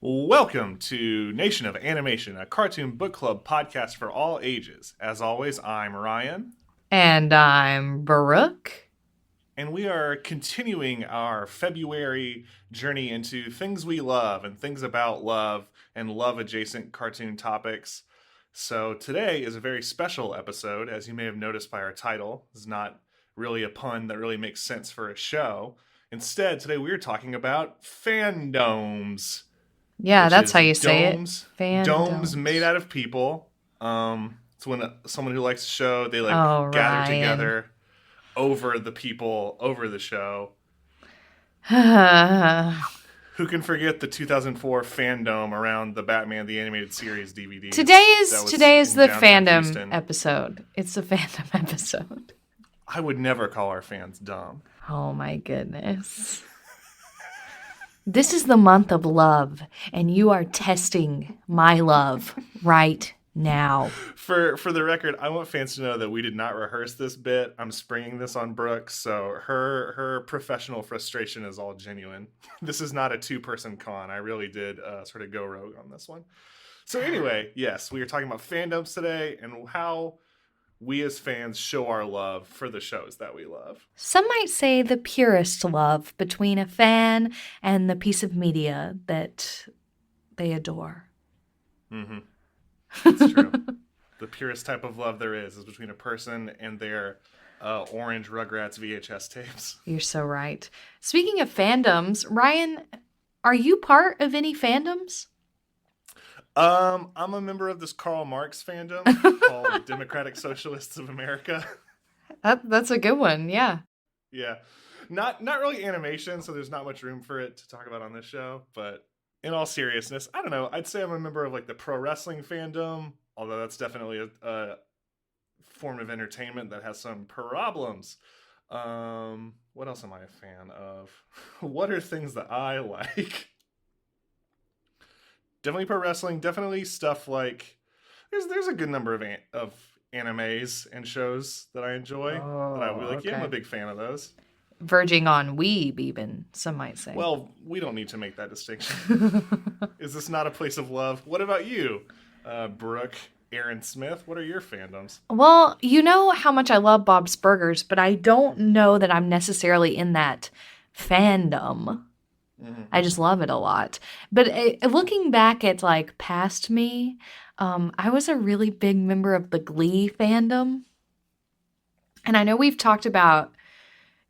Welcome to Nation of Animation, a cartoon book club podcast for all ages. As always, I'm Ryan. And I'm Brooke. And we are continuing our February journey into things we love and things about love and love-adjacent cartoon topics. So today is a very special episode, as you may have noticed by our title. It's not really a pun that really makes sense for a show. Instead, today we are talking about fandoms. Yeah, that's how you say it. Domes made out of people. It's when someone who likes a show, they gather Ryan. together over the people, over the show. Who can forget the 2004 fandom around the Batman the Animated Series DVD? Today is the fandom episode. It's the fandom episode. I would never call our fans dumb. Oh my goodness. This is the month of love, and you are testing my love right now. For the record, I want fans to know that we did not rehearse this bit. I'm springing this on Brooke, so her professional frustration is all genuine. This is not a two-person con. I really did sort of go rogue on this one. So anyway, yes, we are talking about fandoms today and how we as fans show our love for the shows that we love. Some might say the purest love between a fan and the piece of media that they adore. Mm-hmm. That's true. The purest type of love there is between a person and their orange Rugrats VHS tapes. You're so right. Speaking of fandoms, Ryan, are you part of any fandoms? I'm a member of this Karl Marx fandom called Democratic Socialists of America. That's a good one, yeah. Yeah. Not really animation, so there's not much room for it to talk about on this show, but in all seriousness, I don't know. I'd say I'm a member of the pro wrestling fandom, although that's definitely a form of entertainment that has some problems. What else am I a fan of? What are things that I like? Definitely pro wrestling. Definitely stuff like there's a good number of animes and shows that I enjoy. That I will like. Okay. Yeah, I'm a big fan of those. Verging on weeb, even some might say. Well, we don't need to make that distinction. Is this not a place of love? What about you, Brooke, Aaron Smith? What are your fandoms? Well, you know how much I love Bob's Burgers, but I don't know that I'm necessarily in that fandom. Mm-hmm. I just love it a lot. But looking back at past me, I was a really big member of the Glee fandom. And I know we've talked about,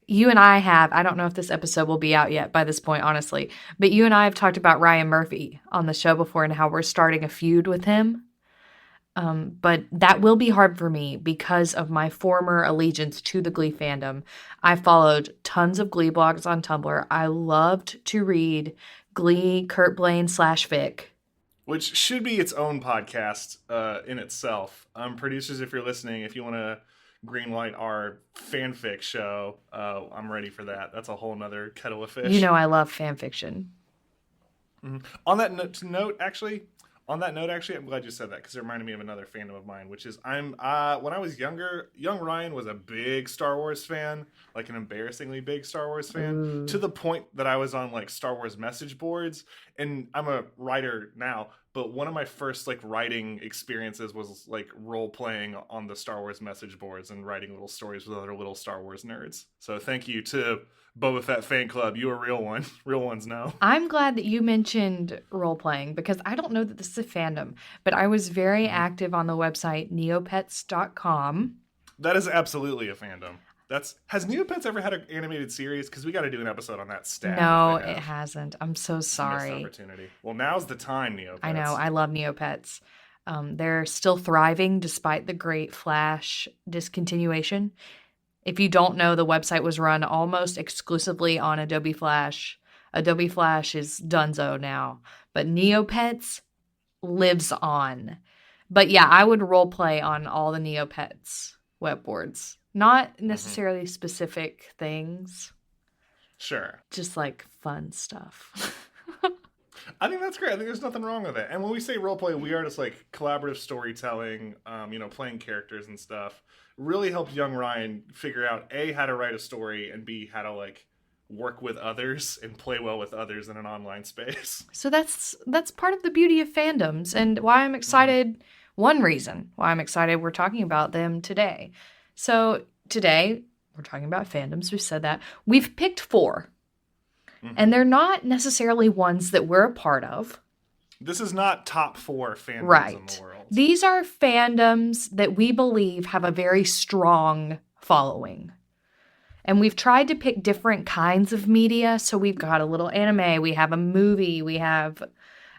you and I have, I don't know if this episode will be out yet by this point, honestly, but you and I have talked about Ryan Murphy on the show before and how we're starting a feud with him. But that will be hard for me because of my former allegiance to the Glee fandom. I followed tons of Glee blogs on Tumblr. I loved to read Glee, Kurt Blaine /fic. Which should be its own podcast in itself. Producers, if you're listening, if you want to greenlight our fanfic show, I'm ready for that. That's a whole nother kettle of fish. You know I love fanfiction. Mm-hmm. On that note, actually, I'm glad you said that because it reminded me of another fandom of mine, which is when I was younger, young Ryan was a big Star Wars fan, like an embarrassingly big Star Wars fan, to the point that I was on Star Wars message boards. And I'm a writer now, but one of my first writing experiences was role playing on the Star Wars message boards and writing little stories with other little Star Wars nerds. So thank you to Boba Fett fan club. You a real one. Real ones know. I'm glad that you mentioned role-playing because I don't know that this is a fandom, but I was very active on the website neopets.com. That is absolutely a fandom. Has Neopets ever had an animated series? Because we got to do an episode on that stat. No, it hasn't. I'm so sorry. Missed opportunity. Well, now's the time, Neopets. I know. I love Neopets. They're still thriving despite the great Flash discontinuation. If you don't know, the website was run almost exclusively on Adobe Flash. Adobe Flash is donezo now. But Neopets lives on. But yeah, I would role play on all the Neopets web boards. Not necessarily specific things. Sure. Just fun stuff. I think that's great. I think there's nothing wrong with it. And when we say role play, we are just collaborative storytelling, playing characters and stuff. Really helped young Ryan figure out A, how to write a story, and B, how to work with others and play well with others in an online space. So that's part of the beauty of fandoms and why I'm excited. One reason why I'm excited we're talking about them today. So today we're talking about fandoms. We've said that. We've picked 4. And they're not necessarily ones that we're a part of. This is not top 4 fandoms in the world. These are fandoms that we believe have a very strong following. And we've tried to pick different kinds of media. So we've got a little anime, we have a movie, we have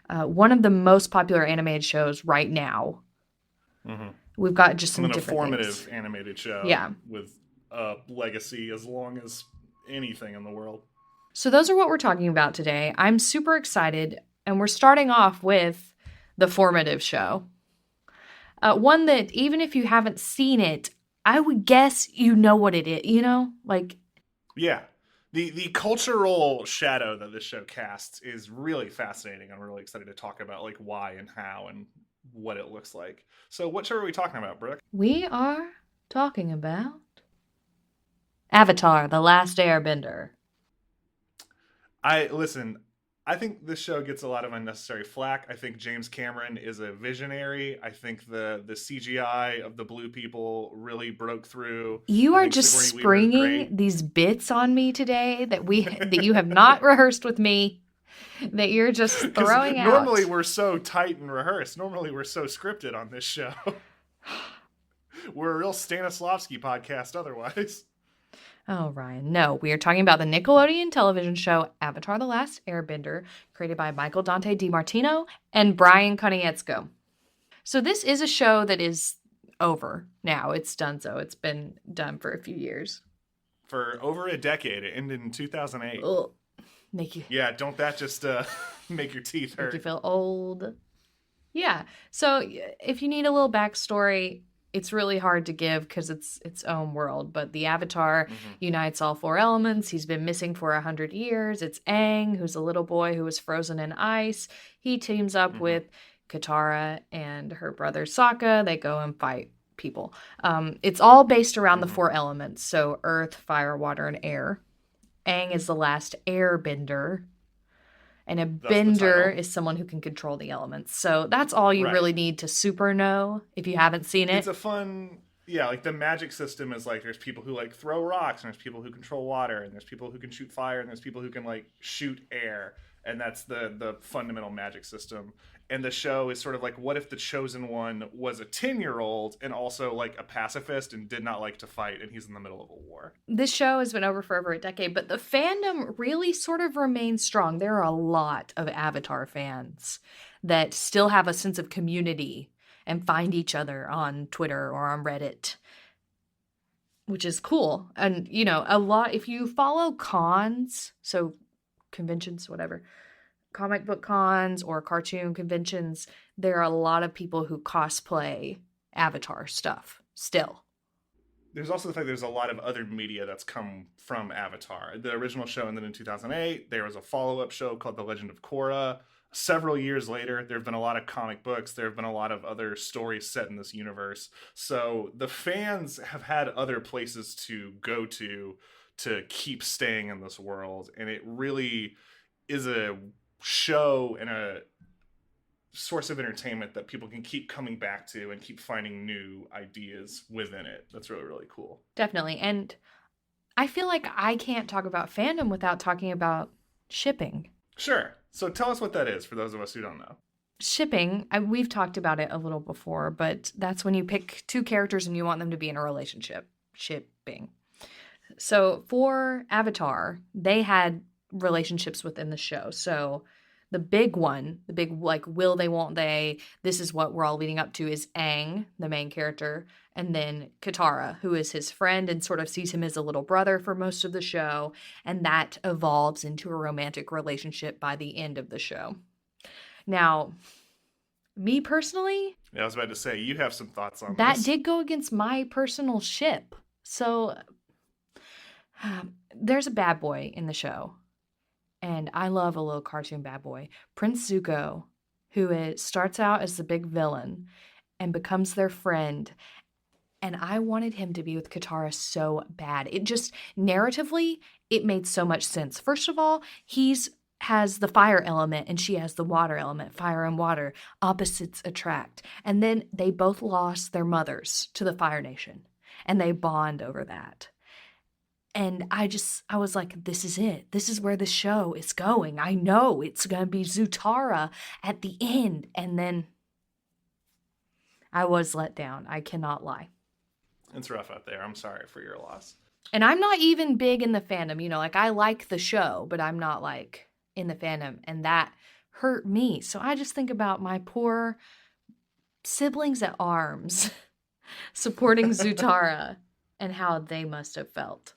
one of the most popular animated shows right now. We've got just some different informative things. Animated show with a legacy as long as anything in the world. So those are what we're talking about today. I'm super excited. And we're starting off with the formative show. One that even if you haven't seen it, I would guess you know what it is, you know? Like, yeah. The cultural shadow that this show casts is really fascinating. I'm really excited to talk about like why and how and what it looks like. So what show are we talking about, Brooke? We are talking about Avatar: The Last Airbender. I think this show gets a lot of unnecessary flack. I think James Cameron is a visionary. I think the CGI of the blue people really broke through. You are just springing these bits on me today that you have not rehearsed with me, that you're just throwing out. Normally we're so tight and rehearsed. Normally we're so scripted on this show. We're a real Stanislavski podcast otherwise. Oh, Ryan. No, we are talking about the Nickelodeon television show Avatar: The Last Airbender, created by Michael Dante DiMartino and Brian Konietzko. So this is a show that is over now. It's done so. It's been done for a few years. For over a decade. It ended in 2008. Ugh. Yeah, don't that just make your teeth hurt? Make you feel old. Yeah. So if you need a little backstory, it's really hard to give because it's its own world. But the Avatar unites all 4 elements. He's been missing for 100 years. It's Aang, who's a little boy who was frozen in ice. He teams up with Katara and her brother Sokka. They go and fight people. It's all based around the 4 elements. So earth, fire, water, and air. Aang is the last airbender. And a bender is someone who can control the elements. So that's all you really need to super know if you haven't seen it. It's a fun, like the magic system is like there's people who like throw rocks, and there's people who control water, and there's people who can shoot fire, and there's people who can like shoot air. And that's the fundamental magic system. And the show is sort of like, what if the chosen one was a 10-year-old and also like a pacifist and did not like to fight, and he's in the middle of a war? This show has been over for over a decade, but the fandom really sort of remains strong. There are a lot of Avatar fans that still have a sense of community and find each other on Twitter or on Reddit, which is cool. And, you know, a lot, if you follow cons, so conventions, whatever, comic book cons or cartoon conventions, there are a lot of people who cosplay Avatar stuff still. There's also the fact there's a lot of other media that's come from Avatar. The original show ended in 2008. There was a follow-up show called The Legend of Korra. Several years later, there have been a lot of comic books. There have been a lot of other stories set in this universe. So the fans have had other places to go to keep staying in this world. And it really is a show and a source of entertainment that people can keep coming back to and keep finding new ideas within it. That's really, really cool. Definitely. And I feel like I can't talk about fandom without talking about shipping. Sure. So tell us what that is for those of us who don't know. Shipping, we've talked about it a little before, but that's when you pick 2 characters and you want them to be in a relationship. Shipping. So for Avatar, they had relationships within the show. So the big one, the big like will they, won't they, this is what we're all leading up to, is Aang, the main character, and then Katara, who is his friend and sort of sees him as a little brother for most of the show, and that evolves into a romantic relationship by the end of the show. Now, me personally, I was about to say, you have some thoughts on that this. did go against my personal ship. So there's a bad boy in the show. And I love a little cartoon bad boy. Prince Zuko, who starts out as the big villain and becomes their friend. And I wanted him to be with Katara so bad. It just, narratively, it made so much sense. First of all, has the fire element and she has the water element. Fire and water, opposites attract. And then they both lost their mothers to the Fire Nation. And they bond over that. And I was like, this is it. This is where the show is going. I know it's going to be Zutara at the end. And then I was let down. I cannot lie. It's rough out there. I'm sorry for your loss. And I'm not even big in the fandom. You know, like I like the show, but I'm not like in the fandom. And that hurt me. So I just think about my poor siblings at arms supporting Zutara and how they must have felt.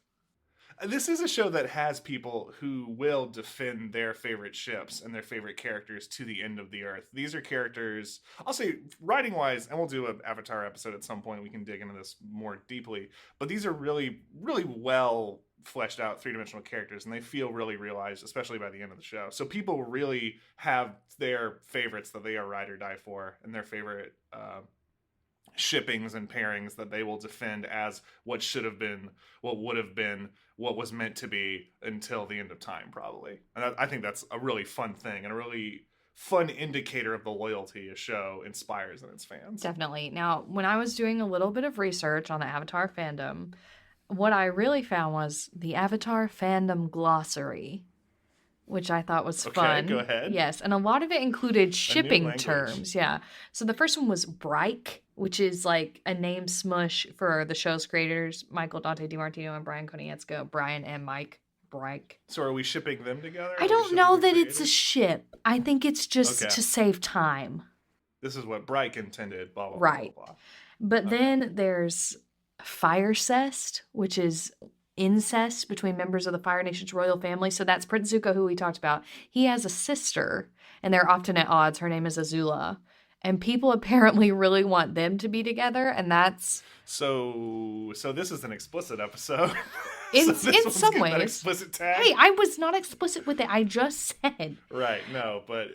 This is a show that has people who will defend their favorite ships and their favorite characters to the end of the earth. These are characters, I'll say, writing-wise, and we'll do an Avatar episode at some point. We can dig into this more deeply. But these are really, really well fleshed out three-dimensional characters, and they feel really realized, especially by the end of the show. So people really have their favorites that they are ride or die for, and their favorite shippings and pairings that they will defend as what should have been, what would have been, what was meant to be until the end of time, probably. And I think that's a really fun thing and a really fun indicator of the loyalty a show inspires in its fans. Definitely. Now, when I was doing a little bit of research on the Avatar fandom, what I really found was the Avatar fandom glossary, which I thought was fun. Go ahead. Yes, and a lot of it included shipping terms. Yeah. So the first one was Bryke, which is like a name smush for the show's creators, Michael Dante DiMartino and Brian Konietzko, Brian and Mike Bryke. So are we shipping them together? I don't know that it's a ship. I think it's just to save time. This is what Bryke intended, blah, blah, right. blah, blah, blah. But then there's Firecest, which is incest between members of the Fire Nation's royal family. So that's Prince Zuko, who we talked about. He has a sister, and they're often at odds. Her name is Azula. And people apparently really want them to be together, and that's... So this is an explicit episode. In some ways. Explicit tag. Hey, I was not explicit with it. I just said. Right, no, but,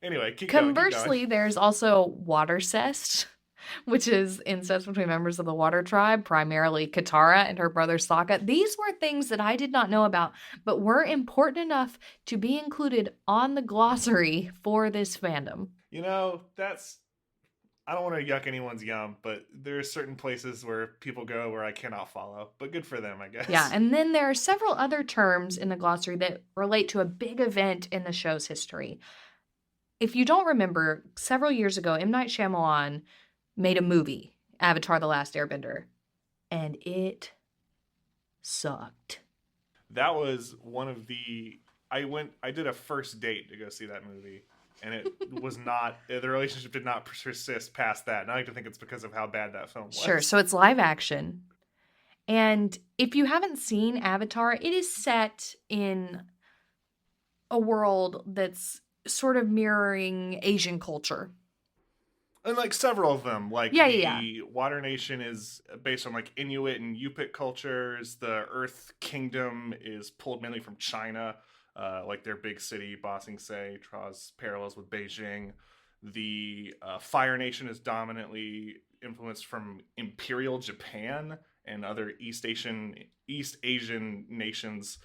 anyway, keep Conversely, going. There's also Watercest, which is incest between members of the Water Tribe, primarily Katara and her brother Sokka. These were things that I did not know about, but were important enough to be included on the glossary for this fandom. I don't want to yuck anyone's yum, but there are certain places where people go where I cannot follow, but good for them, I guess. Yeah, and then there are several other terms in the glossary that relate to a big event in the show's history. If you don't remember, several years ago, M. Night Shyamalan made a movie, Avatar: The Last Airbender, and it sucked. That was one of the... I did a first date to go see that movie. And it was not, the relationship did not persist past that. And I like to think it's because of how bad that film was. Sure, so it's live action. And if you haven't seen Avatar, it is set in a world that's sort of mirroring Asian culture. And like several of them, like the Water Nation is based on like Inuit and Yupik cultures. The Earth Kingdom is pulled mainly from China. Like their big city, Ba Sing Se, draws parallels with Beijing. The Fire Nation is dominantly influenced from Imperial Japan and other East Asian nations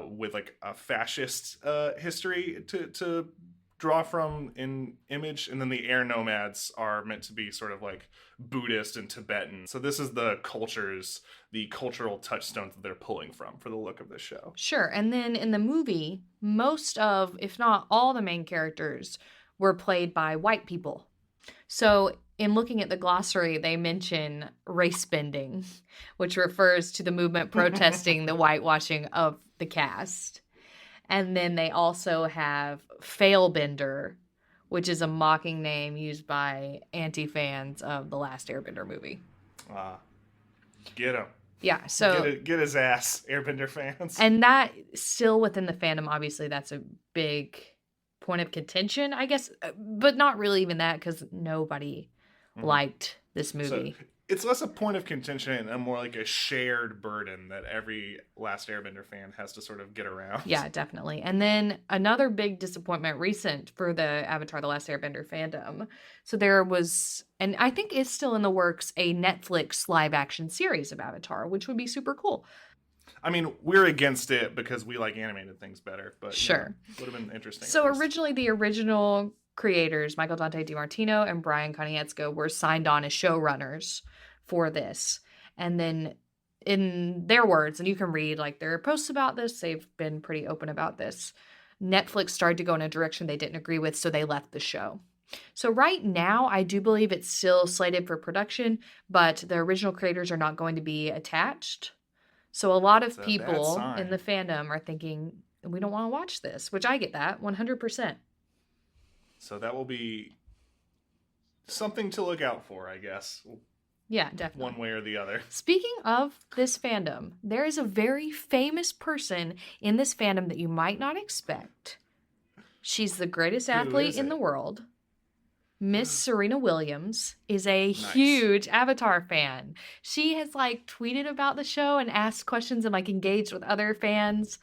with like a fascist history to draw from in image. And then the air nomads are meant to be sort of like Buddhist and Tibetan. So this is the cultural touchstones that they're pulling from for the look of this show. Sure. And then in the movie, most of, if not all, the main characters were played by white people. So in looking at the glossary, they mention race bending, which refers to the movement protesting the whitewashing of the cast. And then they also have Failbender, which is a mocking name used by anti-fans of the Last Airbender movie. Get him. Yeah, so... Get his ass, Airbender fans. And that, still within the fandom, obviously that's a big point of contention, I guess. But not really even that, because nobody liked this movie. So it's less a point of contention and more like a shared burden that every Last Airbender fan has to sort of get around. Yeah, definitely. And then another big disappointment recent for the Avatar: The Last Airbender fandom. So there was, and I think it's still in the works, a Netflix live action series of Avatar, which would be super cool. I mean, we're against it because we like animated things better, but Sure. would have been interesting. So originally, the original creators, Michael Dante DiMartino and Brian Konietzko, were signed on as showrunners for this. And then, in their words, and you can read like their posts about this, they've been pretty open about this. Netflix started to go in a direction they didn't agree with, so they left the show. So right now, I do believe it's still slated for production, but the original creators are not going to be attached. So a lot of people in the fandom are thinking, we don't want to watch this, which I get that 100%. So that will be something to look out for, I guess. Yeah, definitely. One way or the other. Speaking of this fandom, there is a very famous person in this fandom that you might not expect. She's the greatest athlete in the world. Miss Serena Williams is a huge Avatar fan. She has like tweeted about the show and asked questions and like engaged with other fans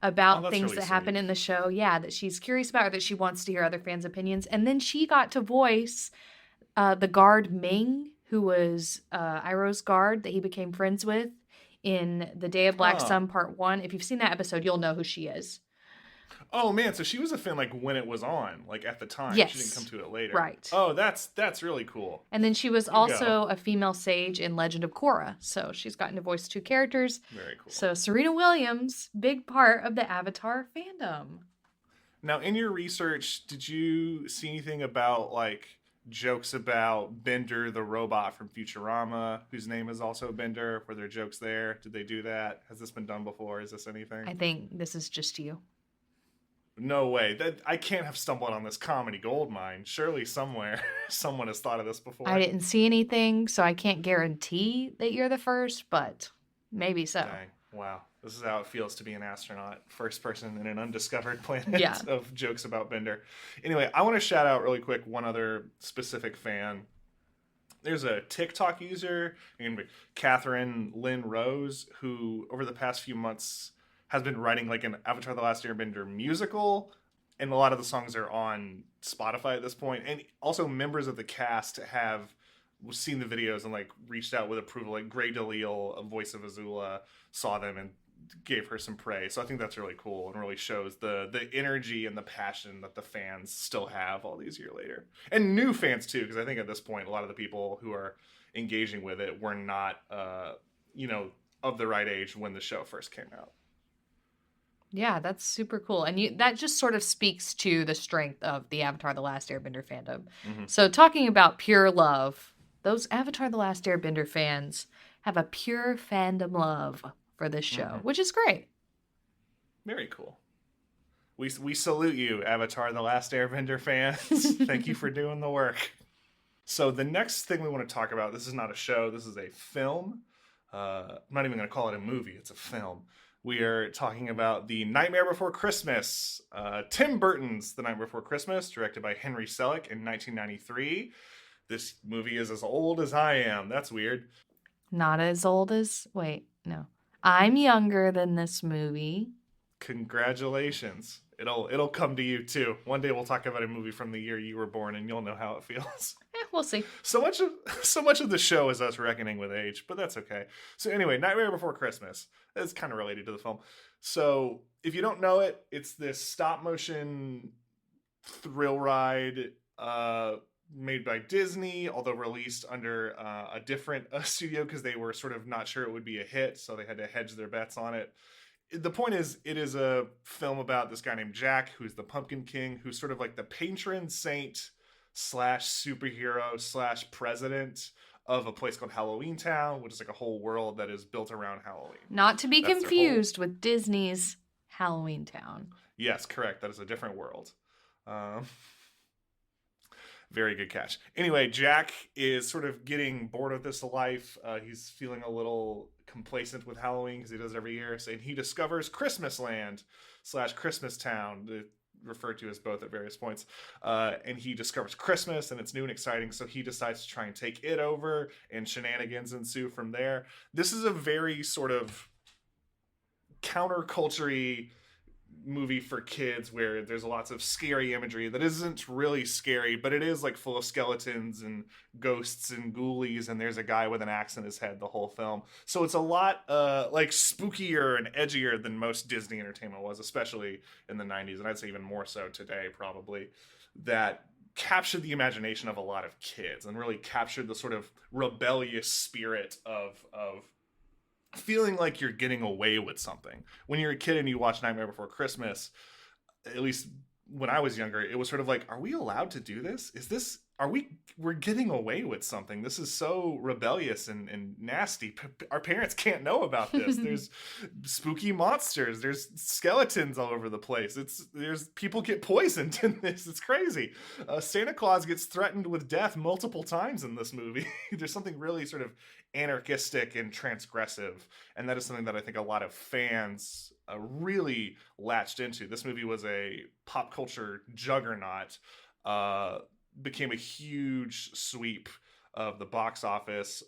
about things really that happen in the show. Yeah, that she's curious about or that she wants to hear other fans' opinions. And then she got to voice the guard Ming, who was Iroh's guard that he became friends with in The Day of Black Sun Part 1. If you've seen that episode, you'll know who she is. Oh man, so she was a fan like when it was on, like at the time. Yes. She didn't come to it later. Right. Oh, that's really cool. And then she was also a female sage in Legend of Korra. So she's gotten to voice 2 characters. Very cool. So Serena Williams, big part of the Avatar fandom. Now, in your research, did you see anything about like jokes about Bender the robot from Futurama, whose name is also Bender? Were there jokes there? Did they do that? Has this been done before? Is this anything? I think this is just you. No way. That I can't have stumbled on this comedy goldmine. Surely somewhere someone has thought of this before. I didn't see anything, so I can't guarantee that you're the first, but maybe so. Dang. Wow. This is how it feels to be an astronaut. First person in an undiscovered planet of jokes about Bender. Anyway, I want to shout out really quick one other specific fan. There's a TikTok user named Catherine Lynn Rose who, over the past few months, has been writing like an Avatar: The Last Airbender musical, and a lot of the songs are on Spotify at this point. And also members of the cast have seen the videos and like reached out with approval. Like Grey DeLisle, a voice of Azula, saw them and gave her some praise. So I think that's really cool and really shows the energy and the passion that the fans still have all these years later. And new fans too, because I think at this point a lot of the people who are engaging with it were not of the right age when the show first came out. Yeah, that's super cool. And that just sort of speaks to the strength of the Avatar: The Last Airbender fandom. Mm-hmm. So talking about pure love, those Avatar: The Last Airbender fans have a pure fandom love for this show, which is great. Very cool. We salute you, Avatar: The Last Airbender fans. Thank you for doing the work. So the next thing we want to talk about, this is not a show, this is a film. I'm not even going to call it a movie, it's a film. We are talking about The Nightmare Before Christmas. Tim Burton's The Nightmare Before Christmas, directed by Henry Selick in 1993. This movie is as old as I am. That's weird. Not as old as... Wait, no. I'm younger than this movie. Congratulations. It'll come to you too. One day we'll talk about a movie from the year you were born and you'll know how it feels. We'll see. So much of the show is us reckoning with age, but that's okay. So anyway, Nightmare Before Christmas. It's kind of related to the film. So if you don't know it, it's this stop motion thrill ride made by Disney, although released under a different studio because they were sort of not sure it would be a hit, so they had to hedge their bets on it. The point is, it is a film about this guy named Jack, who's the Pumpkin King, who's sort of like the patron saint / superhero / president of a place called Halloween Town, which is like a whole world that is built around Halloween. Not to be confused with Disney's Halloween Town. Yes, correct. That is a different world. Very good catch. Anyway, Jack is sort of getting bored of this life. He's feeling a little complacent with Halloween because he does it every year. And he discovers Christmas Land / Christmas Town. referred to as both at various points. And he discovers Christmas and it's new and exciting, so he decides to try and take it over, and shenanigans ensue from there. This is a very sort of counterculture movie for kids where there's lots of scary imagery that isn't really scary, but it is like full of skeletons and ghosts and ghoulies, and there's a guy with an axe in his head the whole film. So it's a lot like spookier and edgier than most Disney entertainment was, especially in the 90s, and I'd say even more so today probably, that captured the imagination of a lot of kids and really captured the sort of rebellious spirit of feeling like you're getting away with something. When you're a kid and you watch Nightmare Before Christmas, at least when I was younger, it was sort of like, are we allowed to do this? We're getting away with something. This is so rebellious and nasty. Our parents can't know about this. There's spooky monsters. There's skeletons all over the place. There's people get poisoned in this. It's crazy. Santa Claus gets threatened with death multiple times in this movie. There's something really sort of anarchistic and transgressive, and that is something that I think a lot of fans really latched into. This movie was a pop culture juggernaut, became a huge sweep of the box office.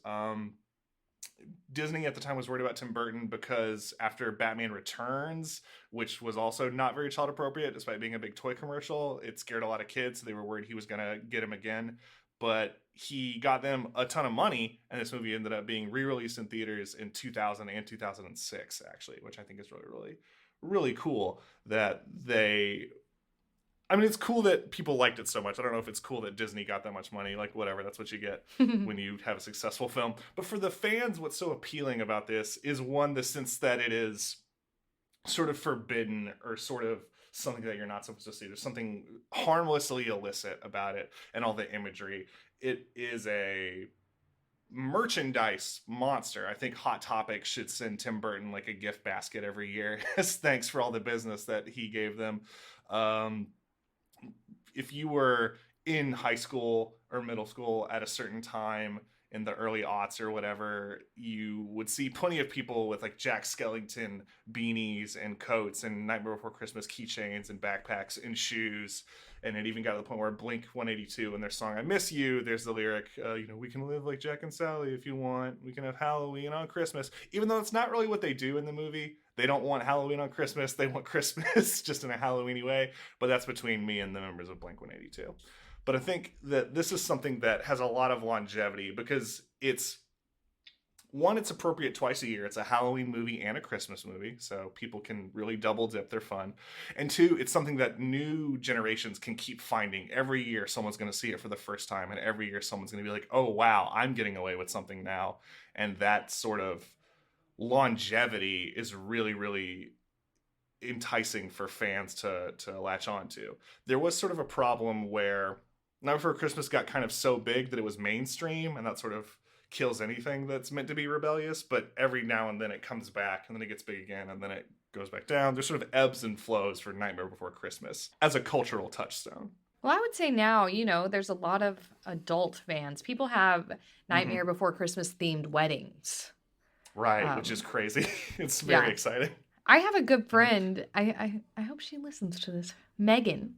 Disney at the time was worried about Tim Burton because after Batman Returns, which was also not very child appropriate despite being a big toy commercial, it scared a lot of kids, so they were worried he was going to get him again. But he got them a ton of money, and this movie ended up being re-released in theaters in 2000 and 2006, actually, which I think is really, really, really cool that they... I mean, it's cool that people liked it so much. I don't know if it's cool that Disney got that much money. Like, whatever, that's what you get when you have a successful film. But for the fans, what's so appealing about this is, one, the sense that it is sort of forbidden or sort of something that you're not supposed to see. There's something harmlessly illicit about it and all the imagery. It is a merchandise monster. I think Hot Topic should send Tim Burton like a gift basket every year as thanks for all the business that he gave them. If you were in high school or middle school at a certain time in the early aughts or whatever, you would see plenty of people with like Jack Skellington beanies and coats and Nightmare Before Christmas keychains and backpacks and shoes. And it even got to the point where Blink 182 in their song I Miss You, there's the lyric, we can live like Jack and Sally if you want. We can have Halloween on Christmas. Even though it's not really what they do in the movie. They don't want Halloween on Christmas. They want Christmas just in a Halloween-y way. But that's between me and the members of Blink 182. But I think that this is something that has a lot of longevity because it's appropriate twice a year. It's a Halloween movie and a Christmas movie, so people can really double dip their fun. And two, it's something that new generations can keep finding. Every year someone's going to see it for the first time, and every year someone's going to be like, oh, wow, I'm getting away with something now. And that sort of longevity is really, really enticing for fans to latch on to. There was sort of a problem where Night Before Christmas got kind of so big that it was mainstream, and that sort of kills anything that's meant to be rebellious, but every now and then it comes back, and then it gets big again, and then it goes back down. There's sort of ebbs and flows for Nightmare Before Christmas as a cultural touchstone. Well, I would say now, there's a lot of adult fans. People have Nightmare Before Christmas themed weddings. Right, which is crazy. It's very exciting. I have a good friend. I hope she listens to this. Megan.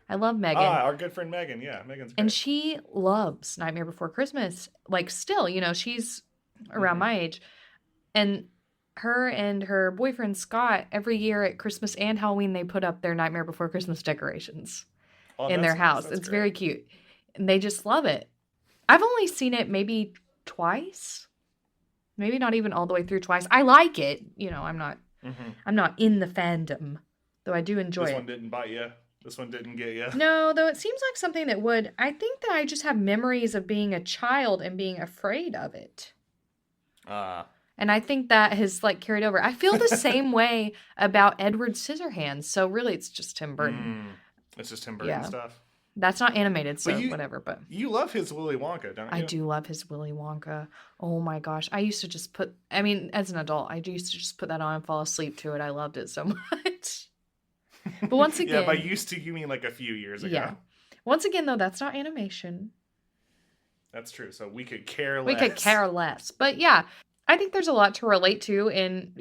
I love Megan. Our good friend Megan. Yeah, Megan's great. And she loves Nightmare Before Christmas. Like, still, she's around my age. And her boyfriend, Scott, every year at Christmas and Halloween, they put up their Nightmare Before Christmas decorations in their house. It's very cute. And they just love it. I've only seen it maybe twice. Maybe not even all the way through twice. I like it. I'm not in the fandom, though I do enjoy it. This one didn't bite you. This one didn't get you. No, though it seems like something that would. I think that I just have memories of being a child and being afraid of it. And I think that has carried over. I feel the same way about Edward Scissorhands. So really, it's just Tim Burton. It's just Tim Burton stuff. That's not animated, so whatever. But you love his Willy Wonka, don't you? I do love his Willy Wonka. Oh my gosh, I used to just put. I mean, as an adult, I used to just put that on and fall asleep to it. I loved it so much. But once again, yeah, by used to you mean like a few years ago. Yeah. Once again, though, that's not animation. That's true. So we could care less. We could care less. But yeah, I think there's a lot to relate to. And,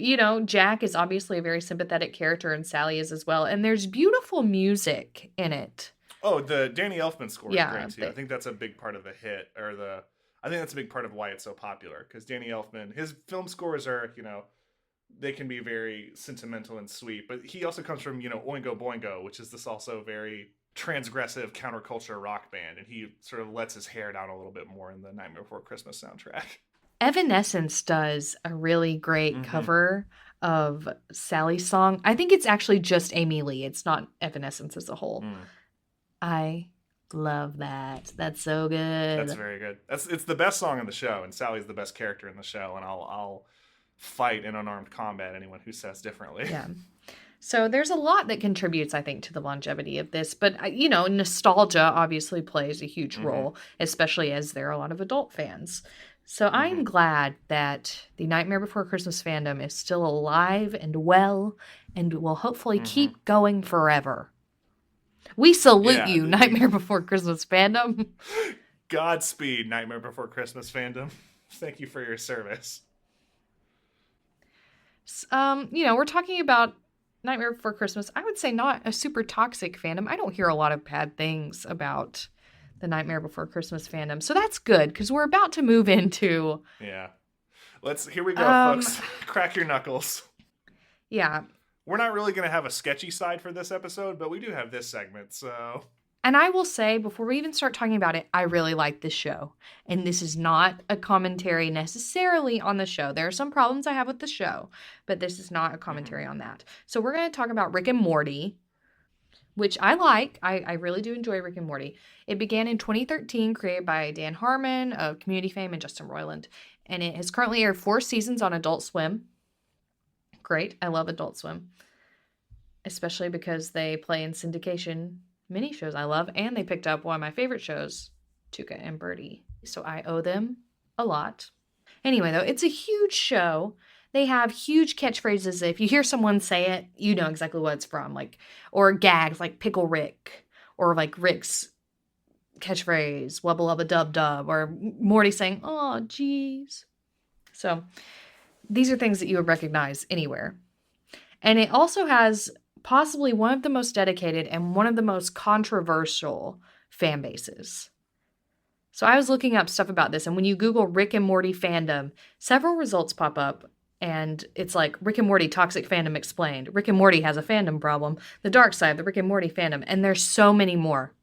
Jack is obviously a very sympathetic character, and Sally is as well. And there's beautiful music in it. Oh, the Danny Elfman score is great, too. Yeah, I think that's a big part of the hit, I think that's a big part of why it's so popular, because Danny Elfman, his film scores are, they can be very sentimental and sweet, but he also comes from, Oingo Boingo, which is this also very transgressive counterculture rock band, and he sort of lets his hair down a little bit more in the Nightmare Before Christmas soundtrack. Evanescence does a really great cover of Sally's song. I think it's actually just Amy Lee. It's not Evanescence as a whole. I love that. That's so good. That's very good. It's the best song in the show, and Sally's the best character in the show, and I'll fight in unarmed combat anyone who says differently. Yeah. So there's a lot that contributes, I think, to the longevity of this. But, nostalgia obviously plays a huge role, especially as there are a lot of adult fans. So I'm glad that the Nightmare Before Christmas fandom is still alive and well and will hopefully keep going forever. We salute you, Nightmare Before Christmas fandom. Godspeed, Nightmare Before Christmas fandom. Thank you for your service. We're talking about Nightmare Before Christmas. I would say not a super toxic fandom. I don't hear a lot of bad things about the Nightmare Before Christmas fandom. So that's good, because we're about to move into... Yeah. Here we go, folks. Crack your knuckles. Yeah. We're not really going to have a sketchy side for this episode, but we do have this segment, so... And I will say, before we even start talking about it, I really like this show. And this is not a commentary necessarily on the show. There are some problems I have with the show, but this is not a commentary on that. So we're going to talk about Rick and Morty, which I like. I really do enjoy Rick and Morty. It began in 2013, created by Dan Harmon of Community fame and Justin Roiland. And it has currently aired 4 seasons on Adult Swim. Great. I love Adult Swim. Especially because they play in syndication mini shows I love, and they picked up one of my favorite shows, Tuca and Birdie. So I owe them a lot. Anyway, though, it's a huge show. They have huge catchphrases. If you hear someone say it, you know exactly what it's from. Or gags like Pickle Rick, or like Rick's catchphrase, Wubba Lubba Dub Dub, or Morty saying, "Oh, geez." So these are things that you would recognize anywhere. And it also has possibly one of the most dedicated and one of the most controversial fan bases. So I was looking up stuff about this, and when you Google Rick and Morty fandom, several results pop up, and it's like Rick and Morty toxic fandom explained. Rick and Morty has a fandom problem. The dark side, the Rick and Morty fandom, and there's so many more.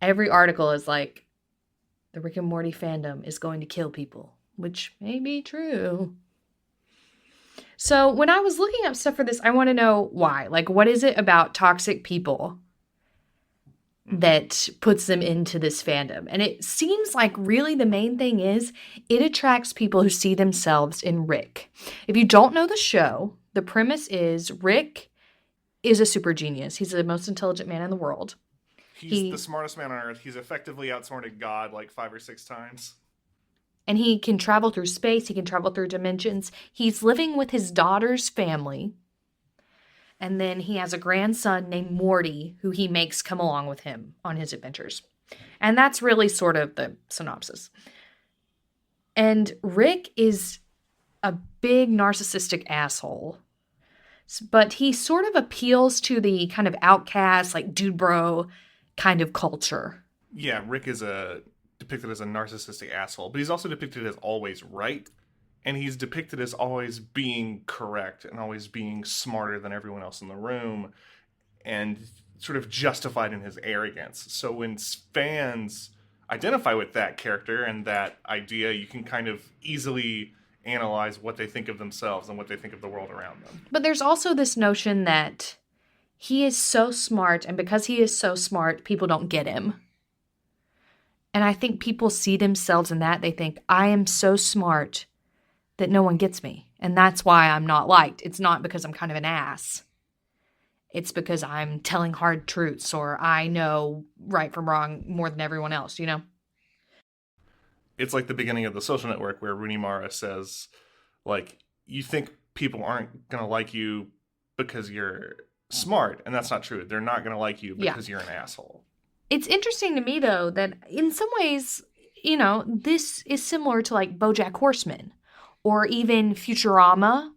Every article is like, the Rick and Morty fandom is going to kill people, which may be true. So when I was looking up stuff for this, I want to know why. What is it about toxic people that puts them into this fandom? And it seems like really the main thing is it attracts people who see themselves in Rick. If you don't know the show, the premise is Rick is a super genius. He's the most intelligent man in the world. He's the smartest man on Earth. He's effectively outsmarted God 5 or 6 times. And he can travel through space. He can travel through dimensions. He's living with his daughter's family. And then he has a grandson named Morty, who he makes come along with him on his adventures. And that's really sort of the synopsis. And Rick is a big narcissistic asshole. But he sort of appeals to the kind of outcast, dude bro kind of culture. Yeah, Rick is depicted as a narcissistic asshole, but he's also depicted as always right, and he's depicted as always being correct and always being smarter than everyone else in the room, and sort of justified in his arrogance. So when fans identify with that character and that idea, you can kind of easily analyze what they think of themselves and what they think of the world around them. But there's also this notion that he is so smart, and because he is so smart, people don't get him. And I think people see themselves in that. They think, I am so smart that no one gets me. And that's why I'm not liked. It's not because I'm kind of an ass. It's because I'm telling hard truths, or I know right from wrong more than everyone else, It's like the beginning of The Social Network, where Rooney Mara says, you think people aren't going to like you because you're smart. And that's not true. They're not going to like you because you're an asshole. It's interesting to me, though, that in some ways, this is similar to like BoJack Horseman or even Futurama,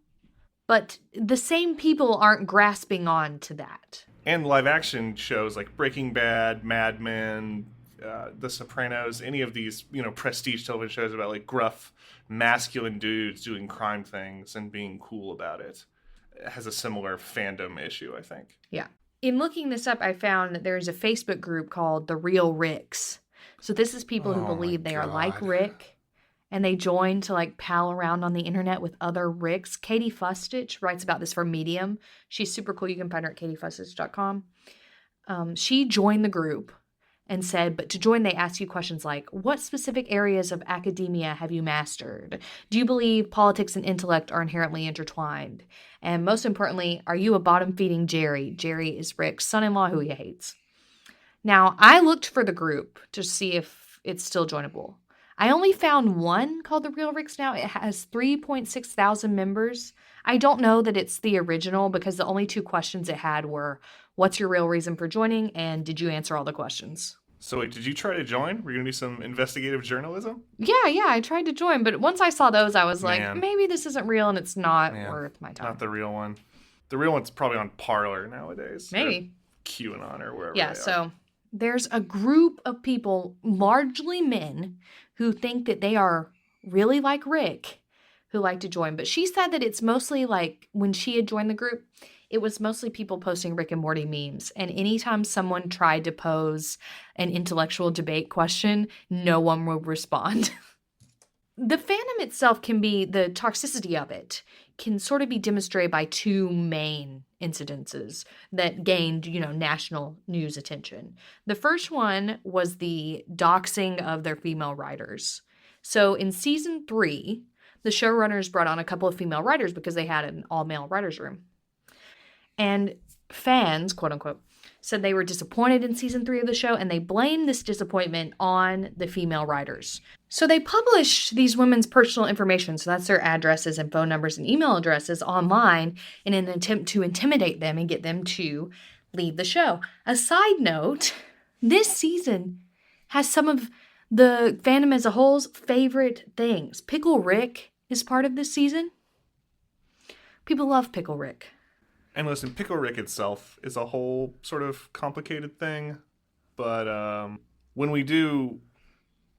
but the same people aren't grasping on to that. And live action shows like Breaking Bad, Mad Men, The Sopranos, any of these, prestige television shows about like gruff, masculine dudes doing crime things and being cool about it has a similar fandom issue, I think. Yeah. In looking this up, I found that there's a Facebook group called The Real Ricks. So this is people who believe they are like Rick, and they join to like pal around on the internet with other Ricks. Katie Fustich writes about this for Medium. She's super cool. You can find her at katiefustich.com. She joined the group and said, but to join, they ask you questions like, what specific areas of academia have you mastered? Do you believe politics and intellect are inherently intertwined? And most importantly, are you a bottom-feeding Jerry? Jerry is Rick's son-in-law who he hates. Now, I looked for the group to see if it's still joinable. I only found one called The Real Ricks now. It has 3.6 thousand members. I don't know that it's the original because the only two questions it had were, what's your real reason for joining? And did you answer all the questions? So wait, did you try to join? Were you going to do some investigative journalism? Yeah, I tried to join. But once I saw those, I was like, maybe this isn't real and it's not worth my time. Not the real one. The real one's probably on Parler nowadays. Maybe. Or QAnon or wherever Yeah, so there's a group of people, largely men, who think that they are really like Rick, who like to join. But she said that it's mostly like when she had joined the group, it was mostly people posting Rick and Morty memes. And anytime someone tried to pose an intellectual debate question, no one would respond. The fandom itself can be, the toxicity of it can sort of be demonstrated by two main incidences that gained, national news attention. The first one was the doxing of their female writers. So in season 3, the showrunners brought on a couple of female writers because they had an all-male writer's room. And fans, quote unquote, said they were disappointed in season 3 of the show, and they blamed this disappointment on the female writers. So they published these women's personal information, so that's their addresses and phone numbers and email addresses online in an attempt to intimidate them and get them to leave the show. A side note, this season has some of the fandom as a whole's favorite things. Pickle Rick is part of this season. People love Pickle Rick. And listen, Pickle Rick itself is a whole sort of complicated thing. But when we do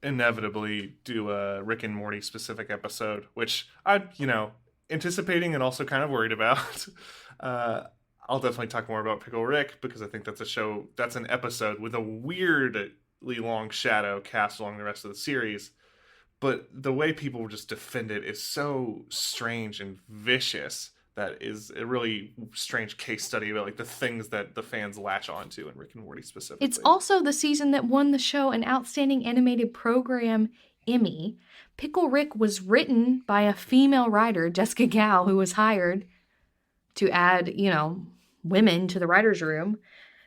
inevitably do a Rick and Morty specific episode, which I'm, anticipating and also kind of worried about, I'll definitely talk more about Pickle Rick because I think that's an episode with a weirdly long shadow cast along the rest of the series. But the way people just defend it is so strange and vicious. That is a really strange case study about like the things that the fans latch onto in Rick and Morty specifically. It's also the season that won the show an Outstanding Animated Program Emmy. Pickle Rick was written by a female writer, Jessica Gao, who was hired to add, women to the writer's room.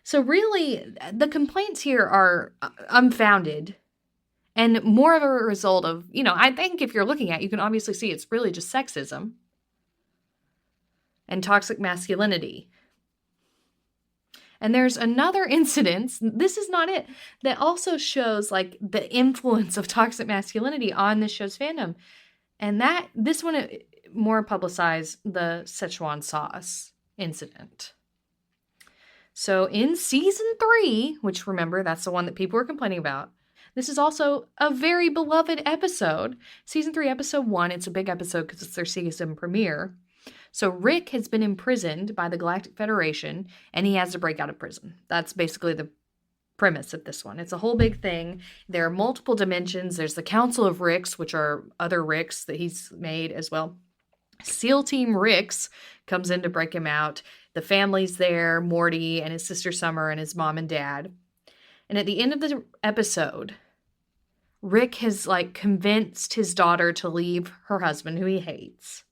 So really, the complaints here are unfounded and more of a result of, I think if you're looking at it, you can obviously see it's really just sexism and toxic masculinity. And there's another incident, this is not it, that also shows like the influence of toxic masculinity on this show's fandom. And this one more publicized the Szechuan sauce incident. So in season 3, which remember, that's the one that people were complaining about, this is also a very beloved episode. Season 3, episode 1, it's a big episode because it's their season premiere. So Rick has been imprisoned by the Galactic Federation, and he has to break out of prison. That's basically the premise of this one. It's a whole big thing. There are multiple dimensions. There's the Council of Ricks, which are other Ricks that he's made as well. SEAL Team Ricks comes in to break him out. The family's there, Morty and his sister Summer and his mom and dad. And at the end of the episode, Rick has convinced his daughter to leave her husband, who he hates.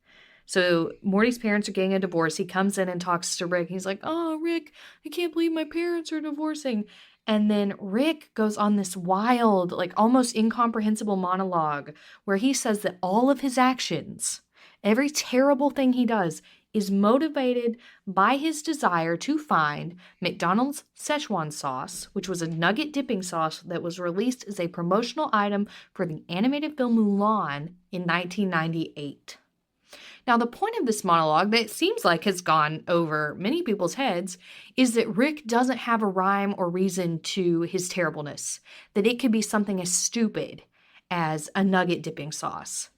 So Morty's parents are getting a divorce. He comes in and talks to Rick. He's like, oh, Rick, I can't believe my parents are divorcing. And then Rick goes on this wild, almost incomprehensible monologue where he says that all of his actions, every terrible thing he does, is motivated by his desire to find McDonald's Szechuan sauce, which was a nugget dipping sauce that was released as a promotional item for the animated film Mulan in 1998. Now, the point of this monologue that it seems like has gone over many people's heads is that Rick doesn't have a rhyme or reason to his terribleness, that it could be something as stupid as a nugget dipping sauce.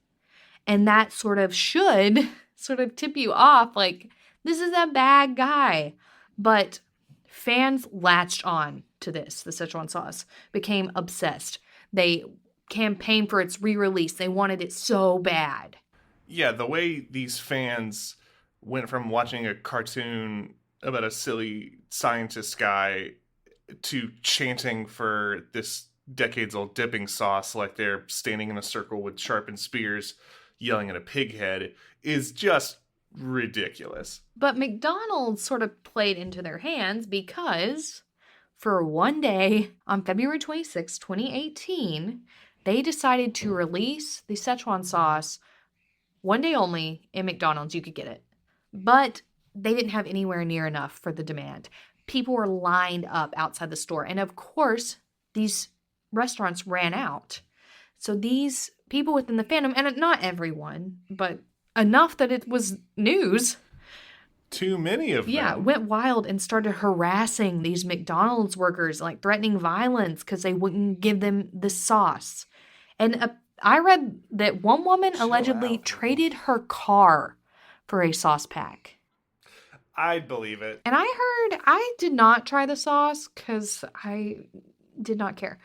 And that should tip you off like, this is a bad guy. But fans latched on to this, the Szechuan sauce, became obsessed. They campaigned for its re-release. They wanted it so bad. Yeah, the way these fans went from watching a cartoon about a silly scientist guy to chanting for this decades-old dipping sauce like they're standing in a circle with sharpened spears yelling at a pig head is just ridiculous. But McDonald's sort of played into their hands because for one day on February 26, 2018, they decided to release the Szechuan sauce one day only in McDonald's. You could get it. But they didn't have anywhere near enough for the demand. People were lined up outside the store. And of course, these restaurants ran out. So these people within the fandom, and not everyone, but enough that it was news. Too many of them. Yeah, went wild and started harassing these McDonald's workers, like threatening violence because they wouldn't give them the sauce. And I read that one woman allegedly traded her car for a sauce pack. I'd believe it. And I did not try the sauce because I did not care.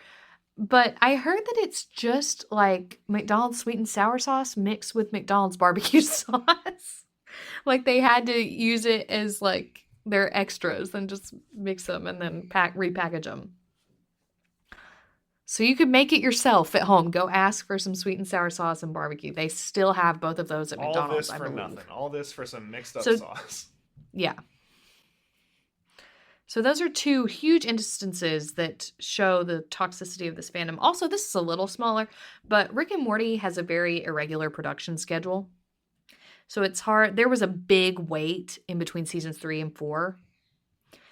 But I heard that it's just like McDonald's sweet and sour sauce mixed with McDonald's barbecue sauce. Like they had to use it as like their extras and just mix them and then repackage them. So you could make it yourself at home. Go ask for some sweet and sour sauce and barbecue. They still have both of those at McDonald's, I believe. All this for nothing. All this for some mixed up sauce. Yeah. So those are two huge instances that show the toxicity of this fandom. Also, this is a little smaller, but Rick and Morty has a very irregular production schedule. So it's hard. There was a big wait in between seasons 3 and 4.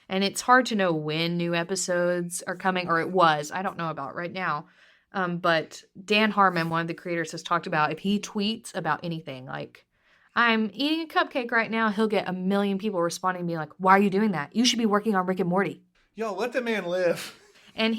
And it's hard to know when new episodes are coming, or it was. I don't know about right now. But Dan Harmon, one of the creators, has talked about if he tweets about anything, like, I'm eating a cupcake right now, he'll get 1 million people responding and be like, why are you doing that? You should be working on Rick and Morty. Yo, let the man live. And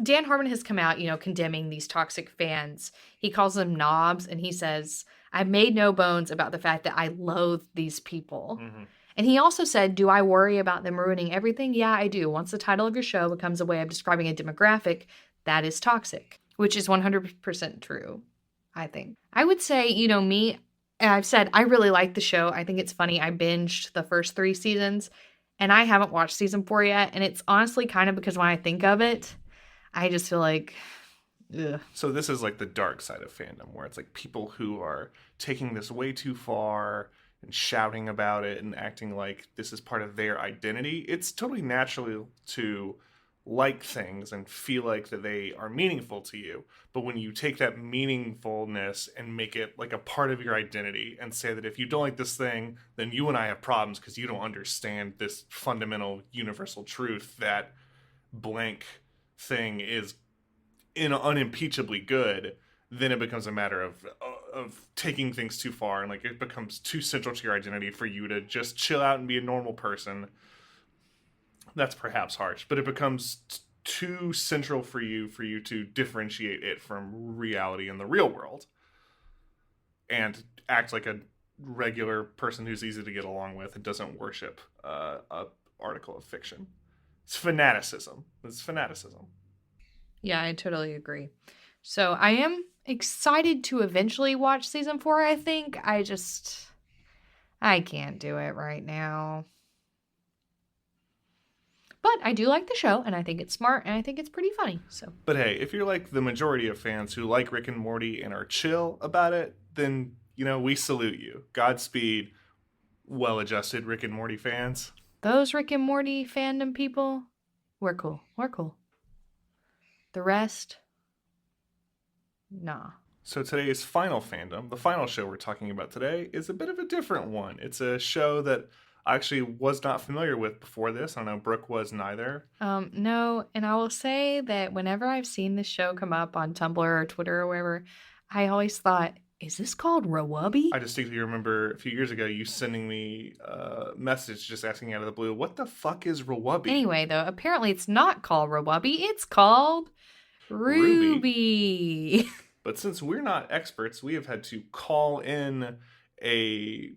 Dan Harmon has come out, condemning these toxic fans. He calls them knobs, and he says, I've made no bones about the fact that I loathe these people. Mm-hmm. And he also said, do I worry about them ruining everything? Yeah, I do. Once the title of your show becomes a way of describing a demographic, that is toxic, which is 100% true, I think. I would say, me, I've said I really like the show. I think it's funny. I binged the first 3 seasons, and I haven't watched season 4 yet. And it's honestly kind of because when I think of it, I just feel like, ugh. So this is like the dark side of fandom, where it's like people who are taking this way too far and shouting about it and acting like this is part of their identity. It's totally natural to like things and feel like that they are meaningful to you. But when you take that meaningfulness and make it like a part of your identity and say that if you don't like this thing, then you and I have problems because you don't understand this fundamental universal truth that blank thing is unimpeachably good, then it becomes a matter of taking things too far, and like it becomes too central to your identity for you to just chill out and be a normal person. That's perhaps harsh, but it becomes too central for you to differentiate it from reality in the real world and act like a regular person who's easy to get along with and doesn't worship a article of fiction. It's fanaticism. Yeah, I totally agree. So I am excited to eventually watch season 4, I think. I can't do it right now. But I do like the show, and I think it's smart, and I think it's pretty funny. So, but hey, if you're like the majority of fans who like Rick and Morty and are chill about it, then, we salute you. Godspeed, well-adjusted Rick and Morty fans. Those Rick and Morty fandom people, we're cool. The rest, nah. So today's final fandom, the final show we're talking about today, is a bit of a different one. It's a show that I actually was not familiar with before this. I know Brooke was neither. No, and I will say that whenever I've seen this show come up on Tumblr or Twitter or wherever, I always thought, is this called RWBY? I distinctly remember a few years ago you sending me a message just asking out of the blue, what the fuck is RWBY? Anyway, though, apparently it's not called RWBY, it's called RWBY. But since we're not experts, we have had to call in a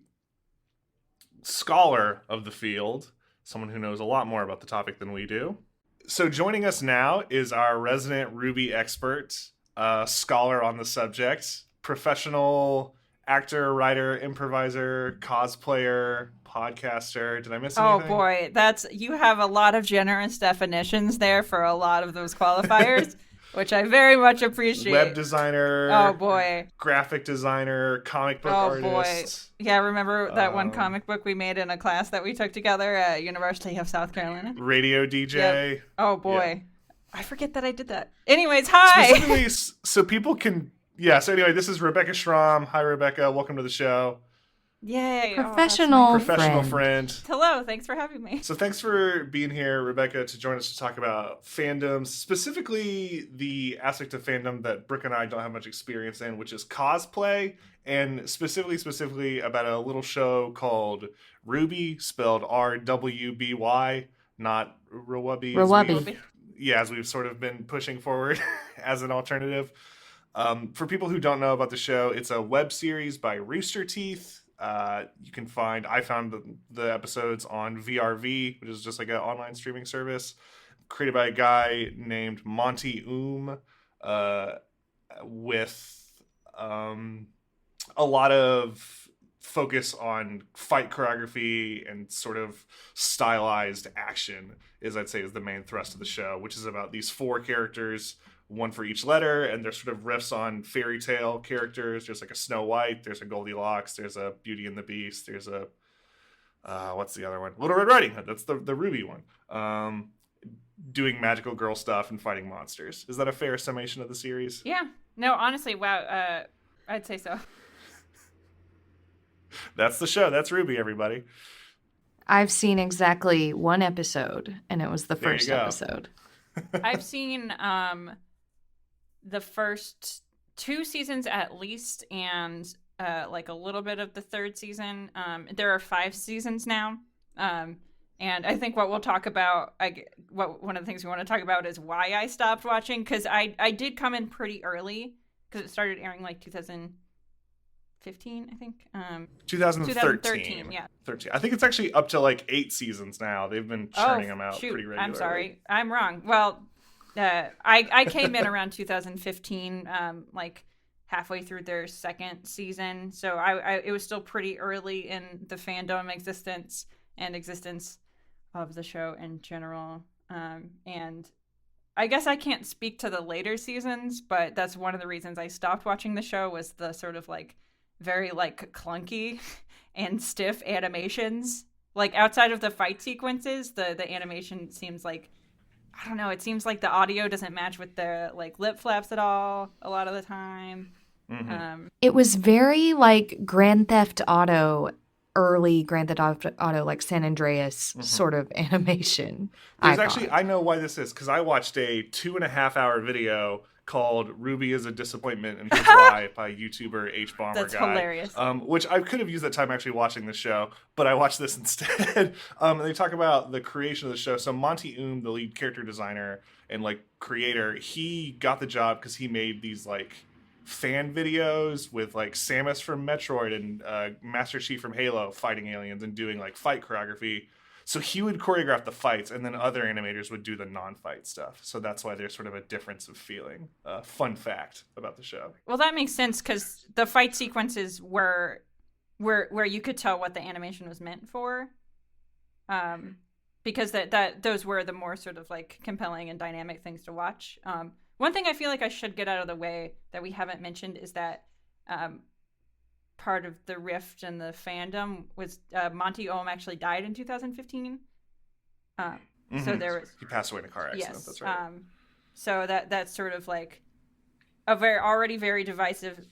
scholar of the field, someone who knows a lot more about the topic than we do. So joining us now is our resident RWBY expert, scholar on the subject, professional actor, writer, improviser, cosplayer, podcaster. Did I miss anything? Oh boy, you have a lot of generous definitions there for a lot of those qualifiers. Which I very much appreciate. Web designer. Oh, boy. Graphic designer, comic book artist. Boy. Yeah, remember that one comic book we made in a class that we took together at University of South Carolina? Radio DJ. Yep. Oh, boy. Yeah. I forget that I did that. Anyways, hi! Specifically, so people can... Yeah, so anyway, this is Rebecca Shrom. Hi, Rebecca. Welcome to the show. Yay. Professional friend. Hello, thanks for having me. So thanks for being here, Rebecca, to join us to talk about fandoms, specifically the aspect of fandom that Brooke and I don't have much experience in, which is cosplay, and specifically about a little show called RWBY, spelled RWBY, not RWBY. RWBY. Yeah, as we've sort of been pushing forward as an alternative. For people who don't know about the show, it's a web series by Rooster Teeth. I found the episodes on VRV, which is just like an online streaming service created by a guy named Monty with a lot of focus on fight choreography and sort of stylized action I'd say is the main thrust of the show, which is about these 4 characters, one for each letter, and they're sort of riffs on fairy tale characters. There's like a Snow White, there's a Goldilocks, there's a Beauty and the Beast, there's a what's the other one? Little Red Riding Hood. That's the RWBY one. Doing magical girl stuff and fighting monsters. Is that a fair summation of the series? Yeah. No, honestly, wow. I'd say so. That's the show. That's RWBY, everybody. I've seen exactly 1 episode, and it was the first episode. I've seen the first 2 seasons at least, and like a little bit of the 3rd season. There are 5 seasons now, and I think what we'll talk about, one of the things we want to talk about is why I stopped watching, because I did come in pretty early, because it started airing like 2015, I think. 2013. Yeah. 13. I think it's actually up to like 8 seasons now. They've been churning them out pretty regularly. I'm sorry. I'm wrong. Well, I came in around 2015, like halfway through their 2nd season. So it was still pretty early in the fandom existence of the show in general. And I guess I can't speak to the later seasons, but that's one of the reasons I stopped watching the show, was the sort of like very like clunky and stiff animations. Like outside of the fight sequences, the animation seems like, I don't know, it seems like the audio doesn't match with the like lip flaps at all a lot of the time. Mm-hmm. It was very like Grand Theft Auto, early Grand Theft Auto, like San Andreas sort of animation. I know why this is, because I watched a 2.5-hour video called "RWBY is a Disappointment and Here's Why" by YouTuber H Bomber. That's hilarious. Which I could have used that time actually watching the show, but I watched this instead. And they talk about the creation of the show. So Monty, the lead character designer and like creator, he got the job because he made these like fan videos with like Samus from Metroid and Master Chief from Halo fighting aliens and doing like fight choreography. So he would choreograph the fights, and then other animators would do the non-fight stuff. So that's why there's sort of a difference of feeling. Fun fact about the show. Well, that makes sense, because the fight sequences were where you could tell what the animation was meant for, because that those were the more sort of like compelling and dynamic things to watch. One thing I feel like I should get out of the way that we haven't mentioned is that part of the rift in the fandom was Monty actually died in 2015. So there was, he passed away in a car accident. Yes, that's right. So that's sort of like a already very divisive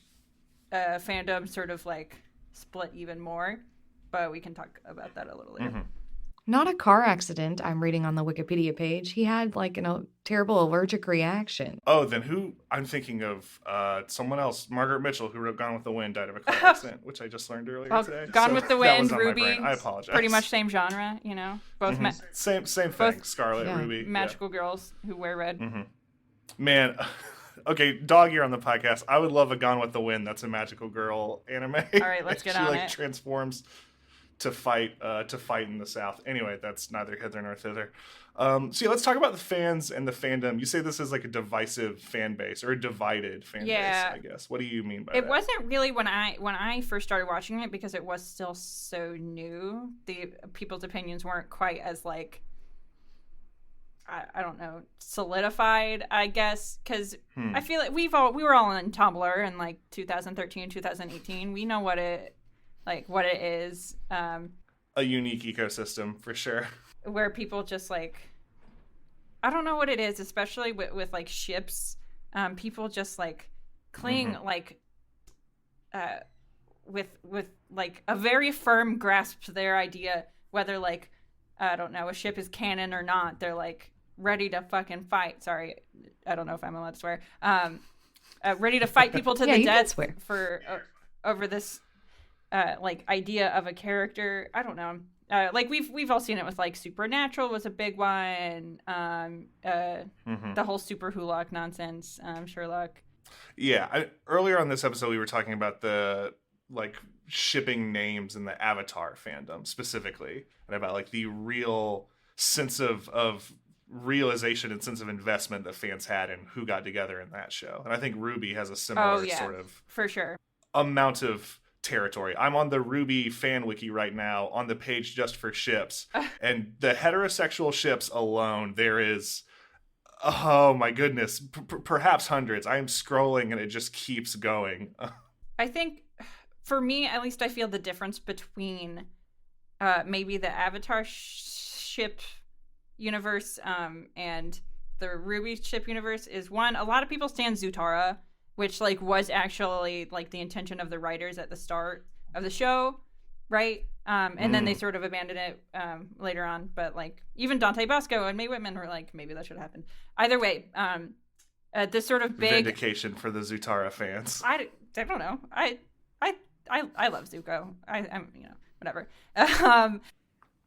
fandom sort of like split even more, but we can talk about that a little later. Mm-hmm. Not a car accident, I'm reading on the Wikipedia page. He had like a terrible allergic reaction. Oh, then who? I'm thinking of someone else. Margaret Mitchell, who wrote Gone with the Wind, died of a car accident, which I just learned earlier today. Gone with the Wind, that was on my RWBY. brain. I apologize. Pretty much same genre, both same thing. both Scarlet, RWBY, magical girls who wear red. Mm-hmm. Man, okay, dog ear on the podcast. I would love a Gone with the Wind. That's a magical girl anime. All right, let's get on it. She transforms to fight in the South. Anyway, that's neither hither nor thither. So yeah, let's talk about the fans and the fandom. You say this is like a divisive fan base or a divided fan base, I guess. What do you mean by that? It wasn't really when I first started watching it, because it was still so new. The people's opinions weren't quite as like, I don't know, solidified, I guess, because I feel like we were all on Tumblr in like 2013, 2018. We know what it is. A unique ecosystem for sure. Where people just like, I don't know what it is, especially with like ships. People just like cling like with like a very firm grasp to their idea, whether like, I don't know, a ship is canon or not. They're like ready to fucking fight. Sorry, I don't know if I'm allowed to swear. Ready to fight people to the death for over this like idea of a character. I don't know. Like we've all seen it with like Supernatural was a big one. The whole Super Hulock nonsense. Sherlock. Yeah, earlier on this episode we were talking about the like shipping names in the Avatar fandom specifically, and about like the real sense of realization and sense of investment that fans had in who got together in that show. And I think RWBY has a similar sort of for sure amount of territory. I'm on the RWBY fan wiki right now on the page just for ships, and the heterosexual ships alone, there is, oh my goodness, perhaps hundreds. I am scrolling and it just keeps going. I think for me, at least, I feel the difference between maybe the Avatar ship universe and the RWBY ship universe is, one, a lot of people stand Zutara, which like was actually like the intention of the writers at the start of the show, right? And then they sort of abandoned it later on. But like even Dante Bosco and Mae Whitman were like, maybe that should have happened. Either way, this sort of big vindication for the Zutara fans. I don't know. I love Zuko. I'm whatever.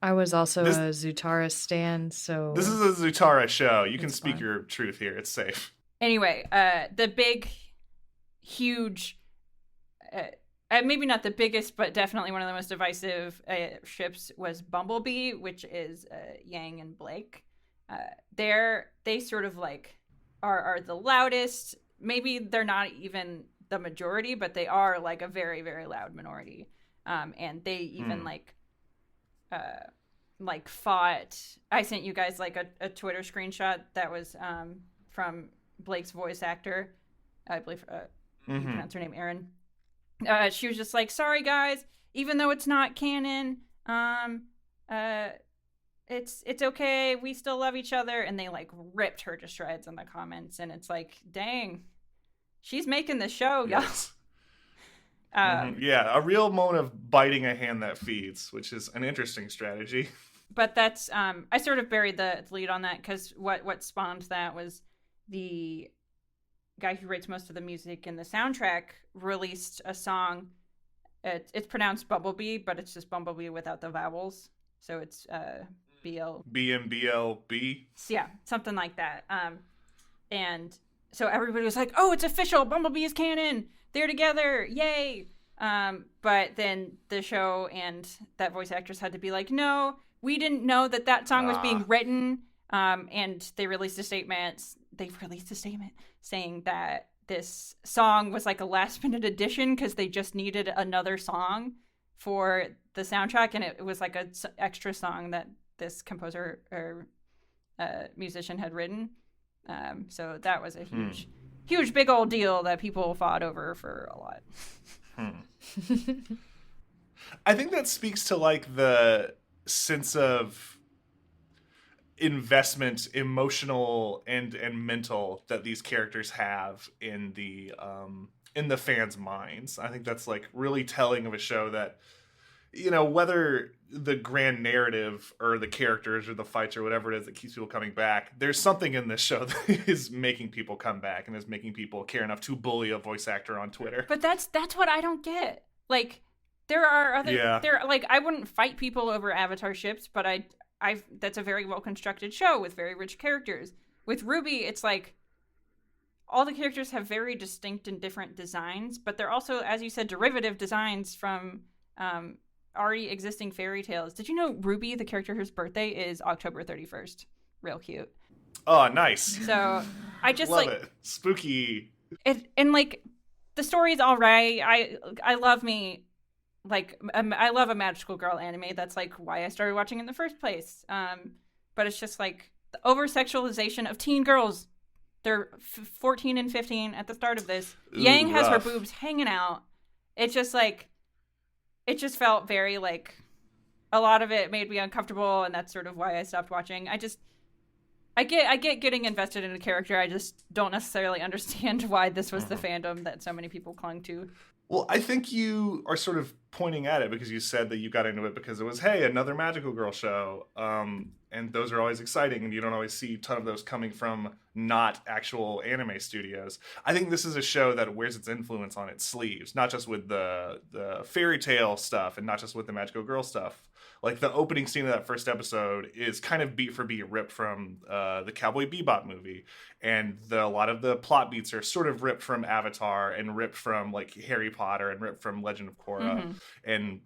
I was also a Zutara stan, so this is a Zutara show. You can speak your truth here. It's safe. Anyway, the big, huge, maybe not the biggest, but definitely one of the most divisive ships was Bumblebee, which is Yang and Blake. They sort of like are the loudest. Maybe they're not even the majority, but they are like a very, very loud minority. And they even like fought. I sent you guys like a Twitter screenshot that was from Blake's voice actor. I believe you pronounce her name Erin. She was just like, sorry guys, even though it's not canon, it's okay, we still love each other. And they like ripped her to shreds in the comments, and it's like, dang, she's making the show, y'all. Yes. Yeah, a real moment of biting a hand that feeds, which is an interesting strategy. But that's I sort of buried the lead on that, because what spawned that was the guy who writes most of the music and the soundtrack released a song. It's pronounced Bumblebee, but it's just Bumblebee without the vowels. So it's BMBLB. Yeah, something like that. And so everybody was like, "Oh, it's official! Bumblebee is canon. They're together! Yay!" But then the show and that voice actress had to be like, "No, we didn't know that song was being written." And they released a statement. They've released a statement saying that this song was like a last-minute addition because they just needed another song for the soundtrack, and it was like an extra song that this composer or musician had written. So that was a huge, big old deal that people fought over for a lot. I think that speaks to like the sense of investment, emotional and mental, that these characters have in the fans' minds. I think that's like really telling of a show that, you know, whether the grand narrative or the characters or the fights or whatever it is that keeps people coming back, there's something in this show that is making people come back and is making people care enough to bully a voice actor on Twitter. But that's what I don't get. Like, there are other like, I wouldn't fight people over Avatar ships, but I that's a very well constructed show with very rich characters. With RWBY, it's like all the characters have very distinct and different designs, but they're also, as you said, derivative designs from already existing fairy tales. Did you know RWBY, the character whose birthday is October 31st? Real cute. Oh, nice. So I just love like it. Spooky. And like the story's all right. I love me. Like, I love a magical girl anime. That's like why I started watching in the first place. But it's just like the over sexualization of teen girls. They're 14 and 15 at the start of this. Ooh, Yang has her rough. boobs hanging out. It's just like, it just felt very like, a lot of it made me uncomfortable, and that's sort of why I stopped watching. I get getting invested in a character. I just don't necessarily understand why this was the fandom that so many people clung to. Well, I think you are sort of pointing at it because you said that you got into it because it was, hey, another magical girl show. And those are always exciting, and you don't always see a ton of those coming from not actual anime studios. I think this is a show that wears its influence on its sleeves, not just with the fairy tale stuff and not just with the magical girl stuff. Like, the opening scene of that first episode is kind of beat for beat ripped from the Cowboy Bebop movie. And a lot of the plot beats are sort of ripped from Avatar and ripped from, like, Harry Potter and ripped from Legend of Korra. Mm-hmm. And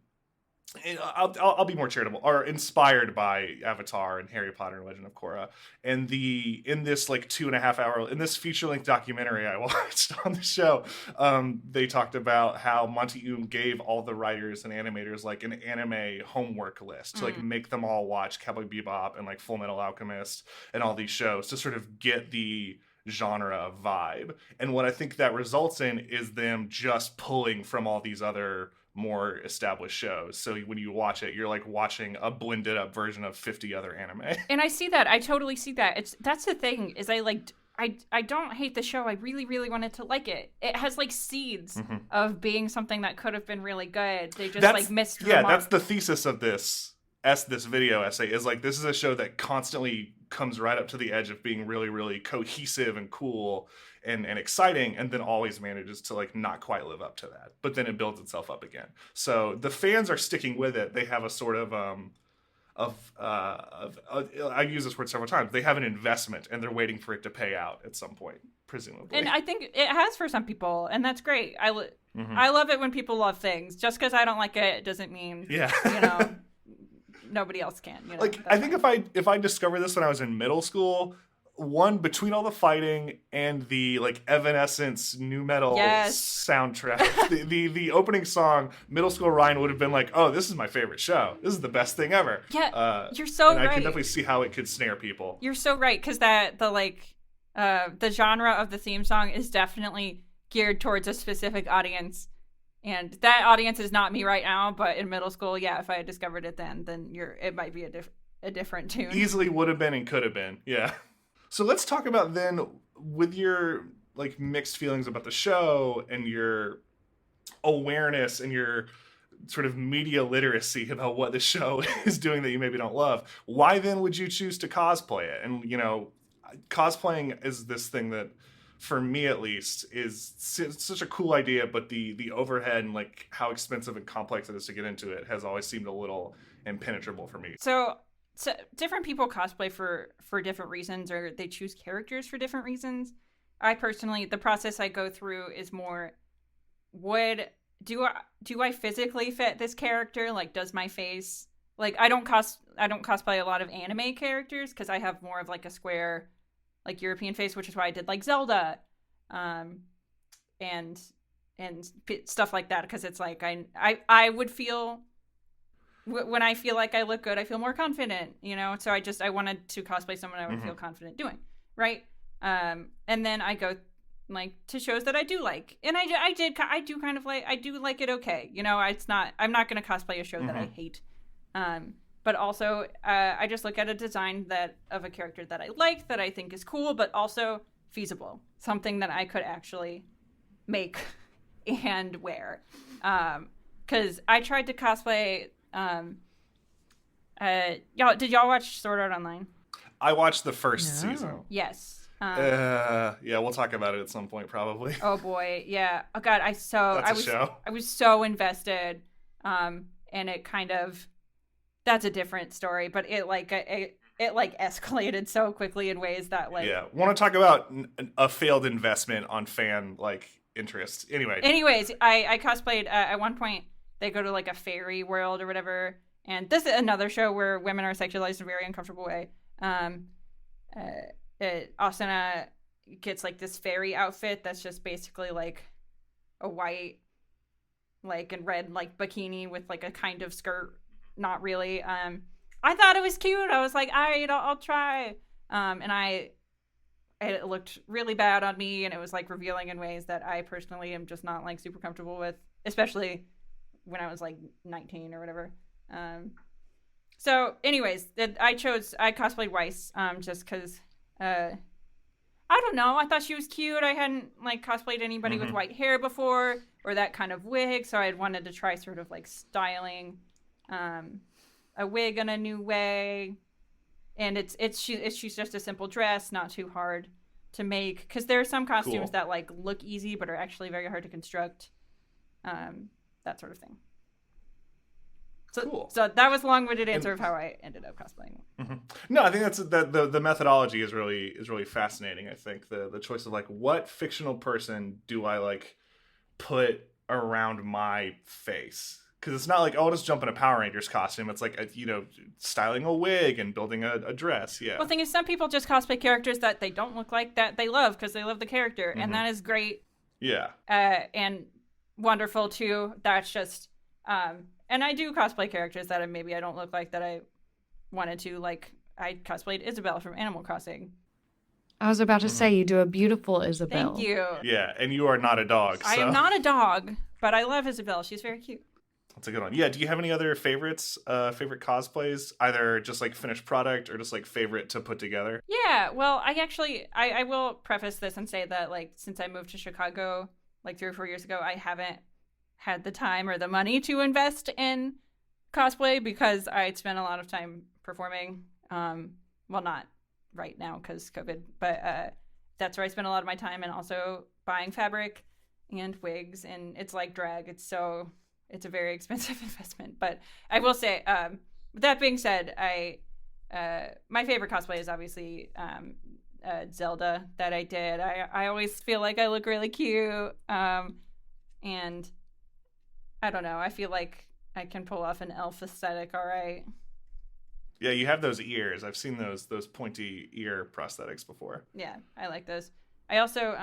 I'll be more charitable, or inspired by Avatar and Harry Potter and Legend of Korra. And in this like 2.5 hour, in this feature-length documentary I watched on the show, they talked about how Monty gave all the writers and animators like an anime homework list to like make them all watch Cowboy Bebop and like Full Metal Alchemist and all these shows to sort of get the genre vibe. And what I think that results in is them just pulling from all these other more established shows. So when you watch it, you're like watching a blended up version of 50 other anime. And I see that. I totally see that. That's the thing, is I don't hate the show. I really, really wanted to like it. It has like seeds of being something that could have been really good. They just like missed the mark. That's the thesis of this video essay, is like, this is a show that constantly comes right up to the edge of being really, really cohesive and cool and exciting, and then always manages to like not quite live up to that. But then it builds itself up again. So the fans are sticking with it. They have a sort of I've used this word several times. They have an investment, and they're waiting for it to pay out at some point, presumably. And I think it has for some people, and that's great. I love it when people love things. Just because I don't like it doesn't mean you know, nobody else can. You know, like, I think if I discovered this when I was in middle school, one, between all the fighting and the like Evanescence new metal soundtrack, the opening song, middle school Ryan would have been like, oh, this is my favorite show. This is the best thing ever. Yeah, you're so right. I can definitely see how it could snare people. You're so right, because the genre of the theme song is definitely geared towards a specific audience. And that audience is not me right now, but in middle school, yeah, if I had discovered it then it might be a different tune. Easily would have been and could have been, yeah. So let's talk about then, with your like mixed feelings about the show and your awareness and your sort of media literacy about what the show is doing that you maybe don't love, why then would you choose to cosplay it? And, you know, cosplaying is this thing that, for me at least, is such a cool idea, but the overhead and like how expensive and complex it is to get into it has always seemed a little impenetrable for me. So different people cosplay for different reasons, or they choose characters for different reasons. I personally, the process I go through is more, do I physically fit this character? Like, does my face, like, I don't cosplay a lot of anime characters because I have more of like a square, like, European face, which is why I did like Zelda, and stuff like that, because it's like I would feel, when I feel like I look good, I feel more confident, you know? So I wanted to cosplay someone I would feel confident doing, right? And then I go like to shows that I do like, and I do like it okay, you know? I'm not going to cosplay a show that I hate. but also I just look at a design of a character that I like, that I think is cool, but also feasible, something that I could actually make and wear. Because I tried to cosplay. Did y'all watch Sword Art Online? I watched the first season. Yes. Yeah, we'll talk about it at some point probably. Oh boy, yeah. Oh god, I was so invested. And it kind of, that's a different story, but it escalated so quickly in ways that want to talk about a failed investment on fan interest. Anyways, I cosplayed at one point. They go to a fairy world or whatever, and this is another show where women are sexualized in a very uncomfortable way. Asuna gets this fairy outfit that's just basically a white and red bikini with a kind of skirt. Not really. I thought it was cute. I was like, all right, I'll try. And it looked really bad on me, and it was revealing in ways that I personally am just not super comfortable with, especially when I was 19 or whatever. So anyways, I cosplayed Weiss just because I don't know, I thought she was cute. I hadn't cosplayed anybody with white hair before, or that kind of wig, so I wanted to try sort of styling a wig in a new way. And she's just a simple dress, not too hard to make, because there are some costumes that look easy but are actually very hard to construct, that sort of thing. So that was a long-winded answer of how I ended up cosplaying. Mm-hmm. No, I think that's the methodology is really fascinating. I think the choice of what fictional person do I put around my face, because it's not I'll just jump in a Power Rangers costume. It's styling a wig and building a dress. Yeah. Well, the thing is, some people just cosplay characters that they don't look like, that they love because they love the character, and that is great. Yeah. And wonderful too. That's just and I do cosplay characters that maybe I don't look like, that I wanted to. I cosplayed Isabelle from Animal Crossing. I was about to say, you do a beautiful Isabelle. Thank you. Yeah, and you are not a dog. I am not a dog, but I love Isabelle. She's very cute. That's a good one. Yeah, do you have any other favorites, favorite cosplays? Either just finished product or just favorite to put together? Yeah, well, I will preface this and say that since I moved to Chicago 3 or 4 years ago, I haven't had the time or the money to invest in cosplay, because I'd spent a lot of time performing. Well, not right now because COVID, but that's where I spent a lot of my time, and also buying fabric and wigs, and it's like drag. It's a very expensive investment. But I will say, with that being said, my favorite cosplay is obviously Zelda that I did. I always feel like I look really cute, and I don't know. I feel like I can pull off an elf aesthetic all right. Yeah, you have those ears. I've seen those pointy ear prosthetics before. Yeah, I like those. I also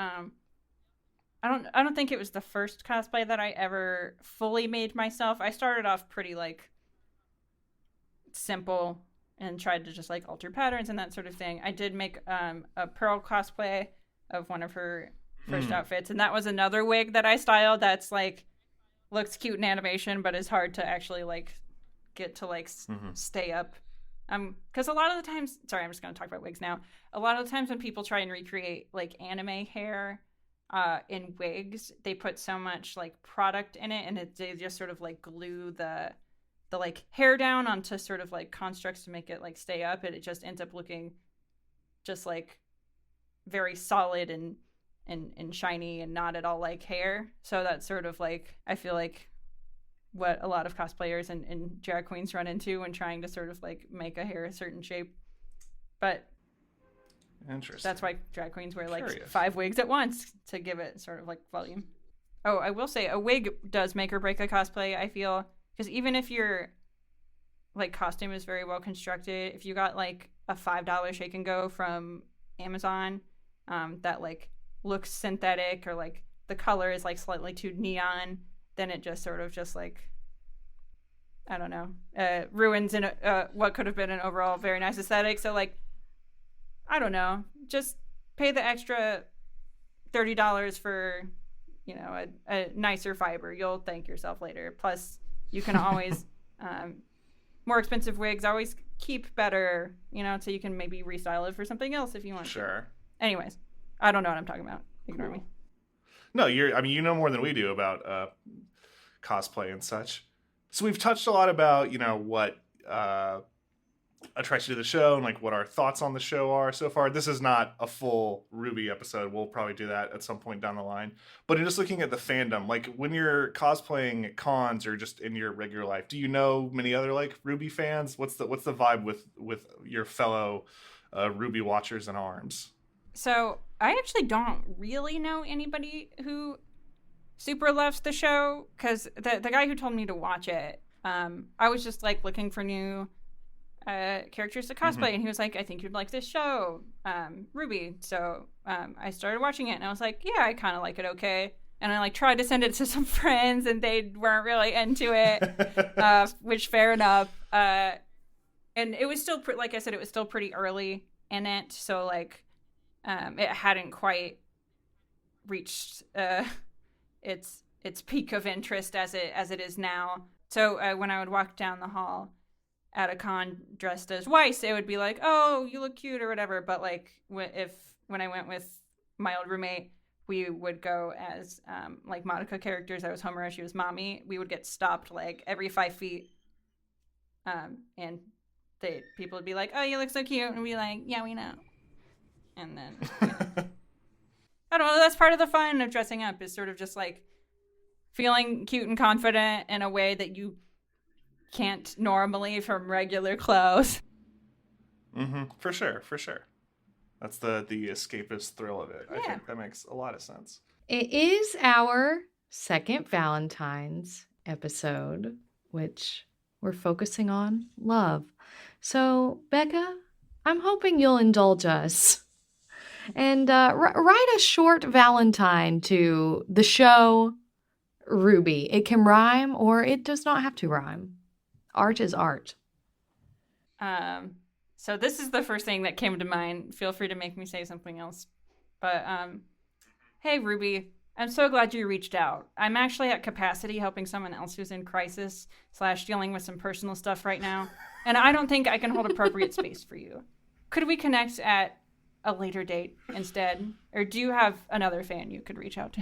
I don't think it was the first cosplay that I ever fully made myself. I started off pretty simple and tried to just alter patterns and that sort of thing. I did make a Pearl cosplay of one of her first outfits, and that was another wig that I styled that's looks cute in animation, but is hard to actually get to stay up. Because a lot of the times, sorry, I'm just going to talk about wigs now. A lot of the times when people try and recreate anime hair in wigs, they put so much product in it, and they just sort of glue the hair down onto sort of constructs to make it stay up, and it just ends up looking just very solid and shiny and not at all like hair. So that's sort of I feel what a lot of cosplayers and drag queens run into when trying to sort of make a hair a certain shape. But interesting. That's why drag queens wear 5 wigs at once to give it sort of volume. Oh, I will say a wig does make or break a cosplay, I feel, because even if your costume is very well constructed, if you got a $5 shake and go from Amazon that looks synthetic, or the color is slightly too neon, then it just sort of I don't know, ruins what could have been an overall very nice aesthetic. So I don't know, just pay the extra $30 for a nicer fiber. You'll thank yourself later. Plus you can always more expensive wigs always keep better, so you can maybe restyle it for something else if you want. Sure. Anyways, I don't know what I'm talking about. Ignore me. No, you know more than we do about cosplay and such. So we've touched a lot about, what attracts you to the show and like what our thoughts on the show are so far. This is not a full RWBY episode. We'll probably do that at some point down the line. But in just looking at the fandom, like when you're cosplaying at cons or just in your regular life, do you know many other like RWBY fans? What's the vibe with your fellow RWBY watchers in arms? So I actually don't really know anybody who super loves the show, because the guy who told me to watch it, I was just like looking for new characters to cosplay, and he was like, I think you'd like this show, RWBY. So I started watching it, and I was like, yeah, I kind of like it, okay. And I like tried to send it to some friends, and they weren't really into it, which fair enough. And it was still, like I said, it was still pretty early in it, so like it hadn't quite reached its peak of interest as it is now. So when I would walk down the hall at a con dressed as Weiss, it would be like, oh, you look cute or whatever. But like when I went with my old roommate, we would go as like Monica characters. I was Homer, she was Mommy. We would get stopped like every 5 feet, and people would be like, oh, you look so cute, and we'd be like, yeah, we know. And then I don't know, that's part of the fun of dressing up, is sort of just like feeling cute and confident in a way that you can't normally from regular clothes. For sure. That's the escapist thrill of it. Yeah. I think that makes a lot of sense. It is our second Valentine's episode, which we're focusing on love. So, Becca, I'm hoping you'll indulge us and write a short Valentine to the show RWBY. It can rhyme or it does not have to rhyme. Art is art. So this is the first thing that came to mind. Feel free to make me say something else. But hey, RWBY, I'm so glad you reached out. I'm actually at capacity helping someone else who's in crisis / dealing with some personal stuff right now. And I don't think I can hold appropriate space for you. Could we connect at a later date instead? Or do you have another fan you could reach out to?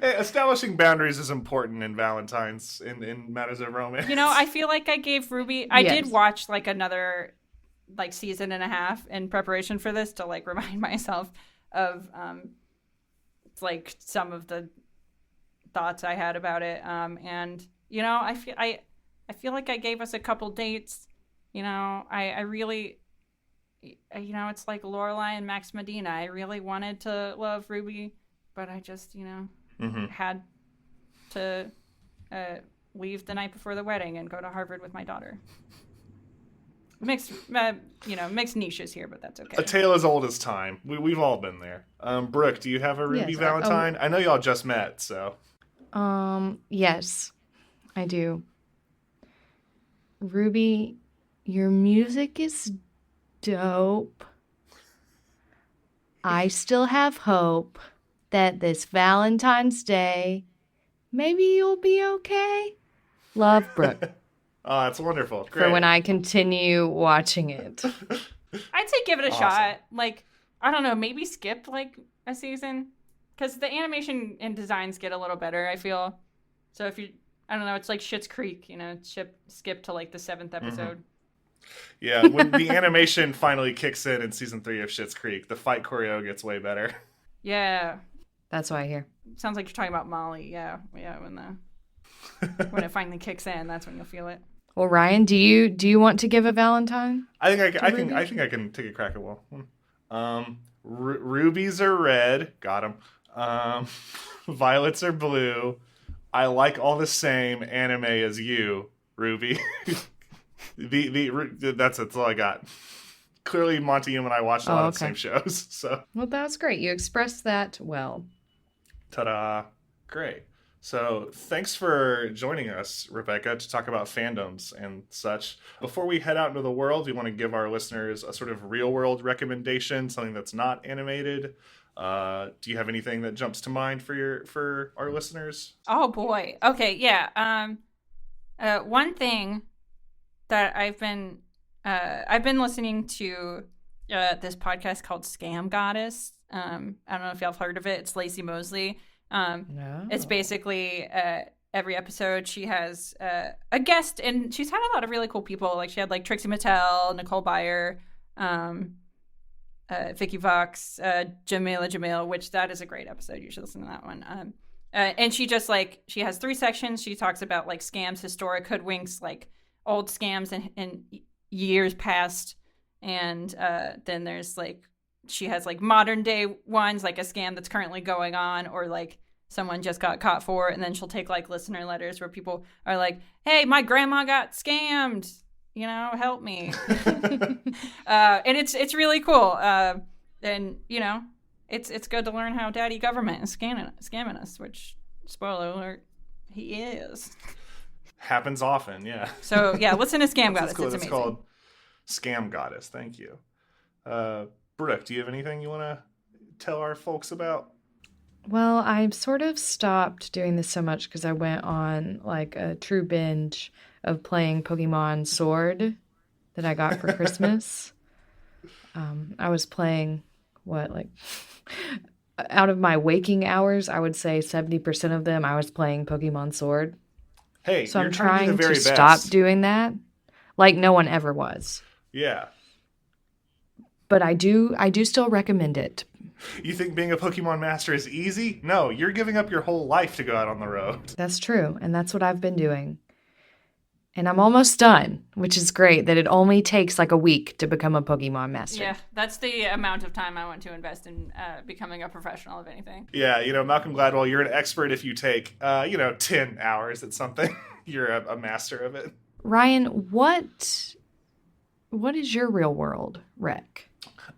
Hey, establishing boundaries is important in Valentine's in matters of romance. I feel like I gave RWBY. I Yes. did watch like another like season and a half in preparation for this to like remind myself of like some of the thoughts I had about it. And I feel like I gave us a couple dates. I really, it's like Lorelai and Max Medina. I really wanted to love RWBY, but I just, had to leave the night before the wedding and go to Harvard with my daughter. Mixed niches here, but that's okay. A tale as old as time. We've all been there. Brooke, do you have a RWBY Yes, Valentine? I know y'all just met, so. Yes, I do. RWBY, your music is dope. I still have hope that this Valentine's Day, maybe you'll be okay. Love, Brooke. Oh, that's wonderful. Great. For when I continue watching it. I'd say give it a shot. Like, I don't know, maybe skip like a season, because the animation and designs get a little better, I feel. So if you, I don't know, it's like Schitt's Creek, skip to like the 7th episode. Yeah, when the animation finally kicks in season 3 of Schitt's Creek, the fight choreo gets way better. Yeah. That's what I hear. Sounds like you're talking about Molly. Yeah, when it finally kicks in, that's when you'll feel it. Well, Ryan, do you want to give a Valentine? I think I can take a crack at one. Rubies are red, got them. Violets are blue. I like all the same anime as you, RWBY. That's all I got. Clearly, Monty and I watched a lot of the same shows. So. Well, that's great. You expressed that well. Ta-da! Great. So thanks for joining us, Rebecca, to talk about fandoms and such. Before we head out into the world, we want to give our listeners a sort of real-world recommendation, something that's not animated. Do you have anything that jumps to mind for our listeners? Oh boy. Okay, yeah. One thing that I've been listening to this podcast called Scam Goddess. I don't know if y'all have heard of it. It's Lacey Mosley. No. It's basically every episode she has a guest, and she's had a lot of really cool people. Like she had like Trixie Mattel, Nicole Byer, Vicky Vox, Jamila Jamil, which that is a great episode. You should listen to that one. And she just like, she has 3 sections. She talks about like scams, historic hoodwinks, like old scams in years past. And then there's like, she has like modern day ones, like a scam that's currently going on, or like someone just got caught for it. And then she'll take like listener letters where people are like, hey, my grandma got scammed, you know, help me. And it's really cool. And you know, it's good to learn how daddy government is scamming us, which, spoiler alert, he is. Happens often, yeah. So yeah, listen to Scam Goddess. Cool. It's It's amazing. called Scam Goddess. Thank you. Brooke, do you have anything you want to tell our folks about? Well, I sort of stopped doing this so much because I went on like a true binge of playing Pokemon Sword that I got for Christmas. I was playing, out of my waking hours, I would say 70% of them I was playing Pokemon Sword. Hey, So you're I'm trying trying to, be the very to best. stop doing that, like no one ever was. Yeah. But I do still recommend it. You think being a Pokemon master is easy? No, you're giving up your whole life to go out on the road. That's true, and that's what I've been doing. And I'm almost done, which is great that it only takes like a week to become a Pokemon master. Yeah, that's the amount of time I want to invest in becoming a professional of anything. Yeah, you know, Malcolm Gladwell, you're an expert if you take, 10 hours at something. You're a master of it. Ryan, what is your real world rec?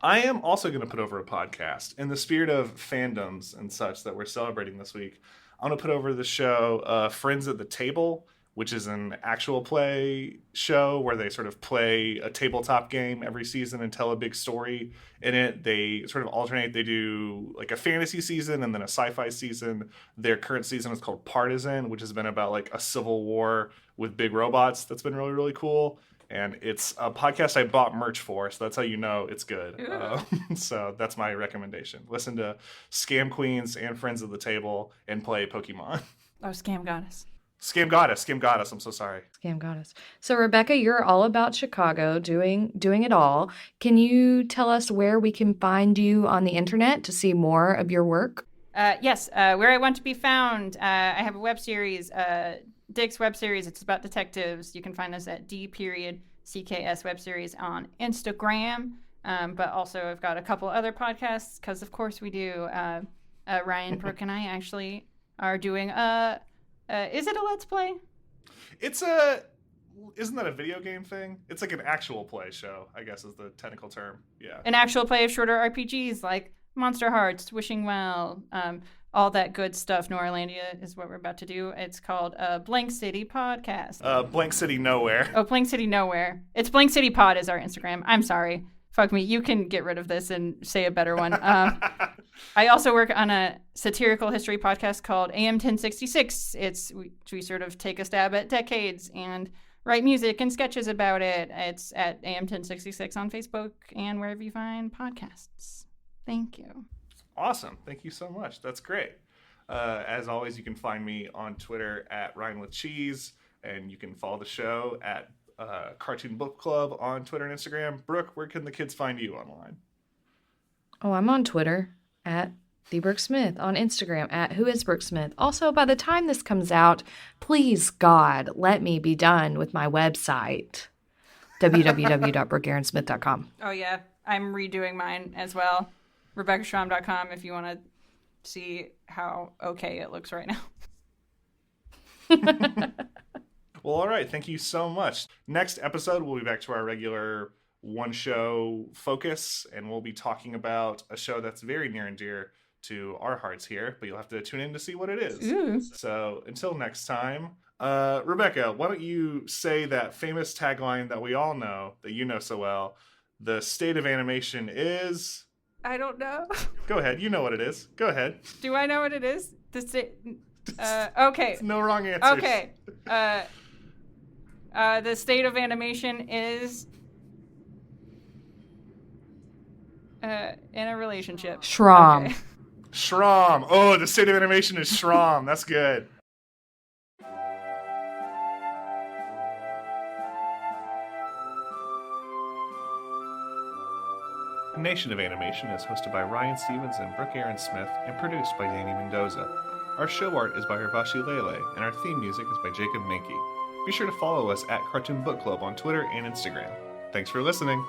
I am also going to put over a podcast in the spirit of fandoms and such that we're celebrating this week. I'm going to put over the show Friends at the Table, which is an actual play show where they sort of play a tabletop game every season and tell a big story in it. They sort of alternate. They do like a fantasy season and then a sci-fi season. Their current season is called Partisan, which has been about like a civil war with big robots. That's been really, really cool. And it's a podcast I bought merch for, so that's how you know it's good. So that's my recommendation. Listen to Scam Queens and Friends at the Table and play Pokemon. Oh, Scam Goddess. Scam Goddess, I'm so sorry. Scam Goddess. So Rebecca, you're all about Chicago, doing it all. Can you tell us where we can find you on the internet to see more of your work? Yes, Where I Want to Be Found. I have a web series, Dick's web series. It's about detectives. You can find us at D.CKS web series on Instagram. But also I've got a couple other podcasts because of course we do. Ryan, Brooke, and I actually are doing is it a Let's Play? Isn't that a video game thing? It's like an actual play show, I guess is the technical term. Yeah. An actual play of shorter RPGs like Monster Hearts, Wishing Well, all that good stuff. Noralandia is what we're about to do. It's called Blank City Podcast. Blank City Nowhere. Oh, Blank City Nowhere. It's Blank City Pod is our Instagram. I'm sorry. Fuck me. You can get rid of this and say a better one. I also work on a satirical history podcast called AM 1066. We sort of take a stab at decades and write music and sketches about it. It's at AM 1066 on Facebook and wherever you find podcasts. Thank you. Awesome. Thank you so much. That's great. As always, you can find me on Twitter at Ryan with Cheese, and you can follow the show at Cartoon Book Club on Twitter and Instagram. Brooke, where can the kids find you online? Oh, I'm on Twitter at The Brooke Smith, on Instagram at Who Is Brooke Smith. Also, by the time this comes out, please God, let me be done with my website, www.brookeaaronsmith.com. Oh yeah, I'm redoing mine as well. RebeccaShrom.com if you want to see how okay it looks right now. Well, all right. Thank you so much. Next episode, we'll be back to our regular one-show focus, and we'll be talking about a show that's very near and dear to our hearts here, but you'll have to tune in to see what it is. Ooh. So until next time, Rebecca, why don't you say that famous tagline that we all know, that you know so well, the state of animation is... I don't know. Go ahead. You know what it is. Go ahead. Do I know what it is? Okay. No wrong answers. Okay. The state of animation is in a relationship. Shrom. Okay. Shrom. Oh, the state of animation is Shrom. That's good. Nation of Animation is hosted by Ryan Stevens and Brooke Aaron Smith and produced by Danny Mendoza. Our show art is by Urvashi Lele, and our theme music is by Jacob Menke. Be sure to follow us at Cartoon Book Club on Twitter and Instagram. Thanks for listening.